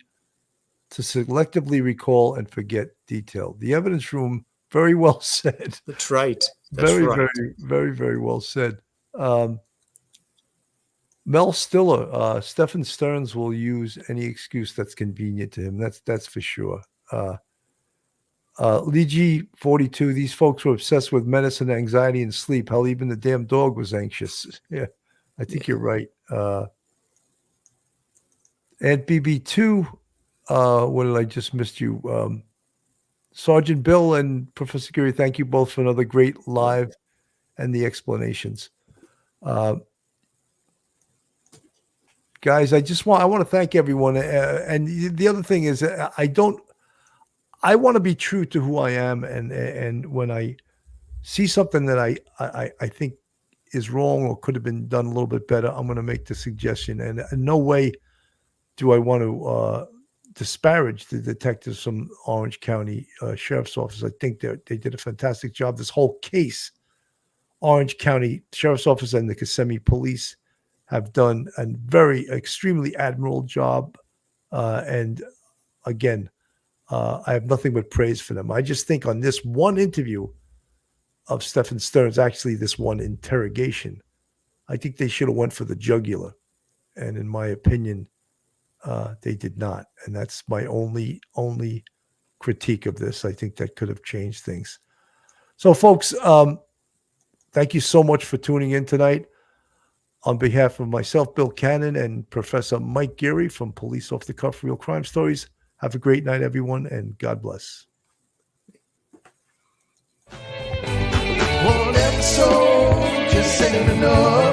to selectively recall and forget detail. The evidence room, very well said. That's right. Very well said. Mel Stiller, Stephan Sterns will use any excuse that's convenient to him. That's for sure. Lee G 42, these folks were obsessed with medicine, anxiety, and sleep. Hell, even the damn dog was anxious. Yeah, I think you're right. And BB2, what did I just missed you? Sergeant Bill and Professor Geary, thank you both for another great live and the explanations. Guys, I want to thank everyone. And the other thing is, I want to be true to who I am. And when I see something that I think is wrong or could have been done a little bit better, I'm going to make the suggestion. And in no way do I want to disparage the detectives from Orange County Sheriff's Office. I think they did a fantastic job. This whole case, Orange County Sheriff's Office and the Kissimmee Police have done a extremely admirable job. And again, I have nothing but praise for them. I just think on this one interview of Stephan Sterns, actually this one interrogation, I think they should have went for the jugular. And in my opinion, they did not. And that's my only critique of this. I think that could have changed things. So folks, thank you so much for tuning in tonight. On behalf of myself, Bill Cannon, and Professor Mike Geary from Police Off the Cuff Real Crime Stories, have a great night, everyone, and God bless. One episode just ain't enough.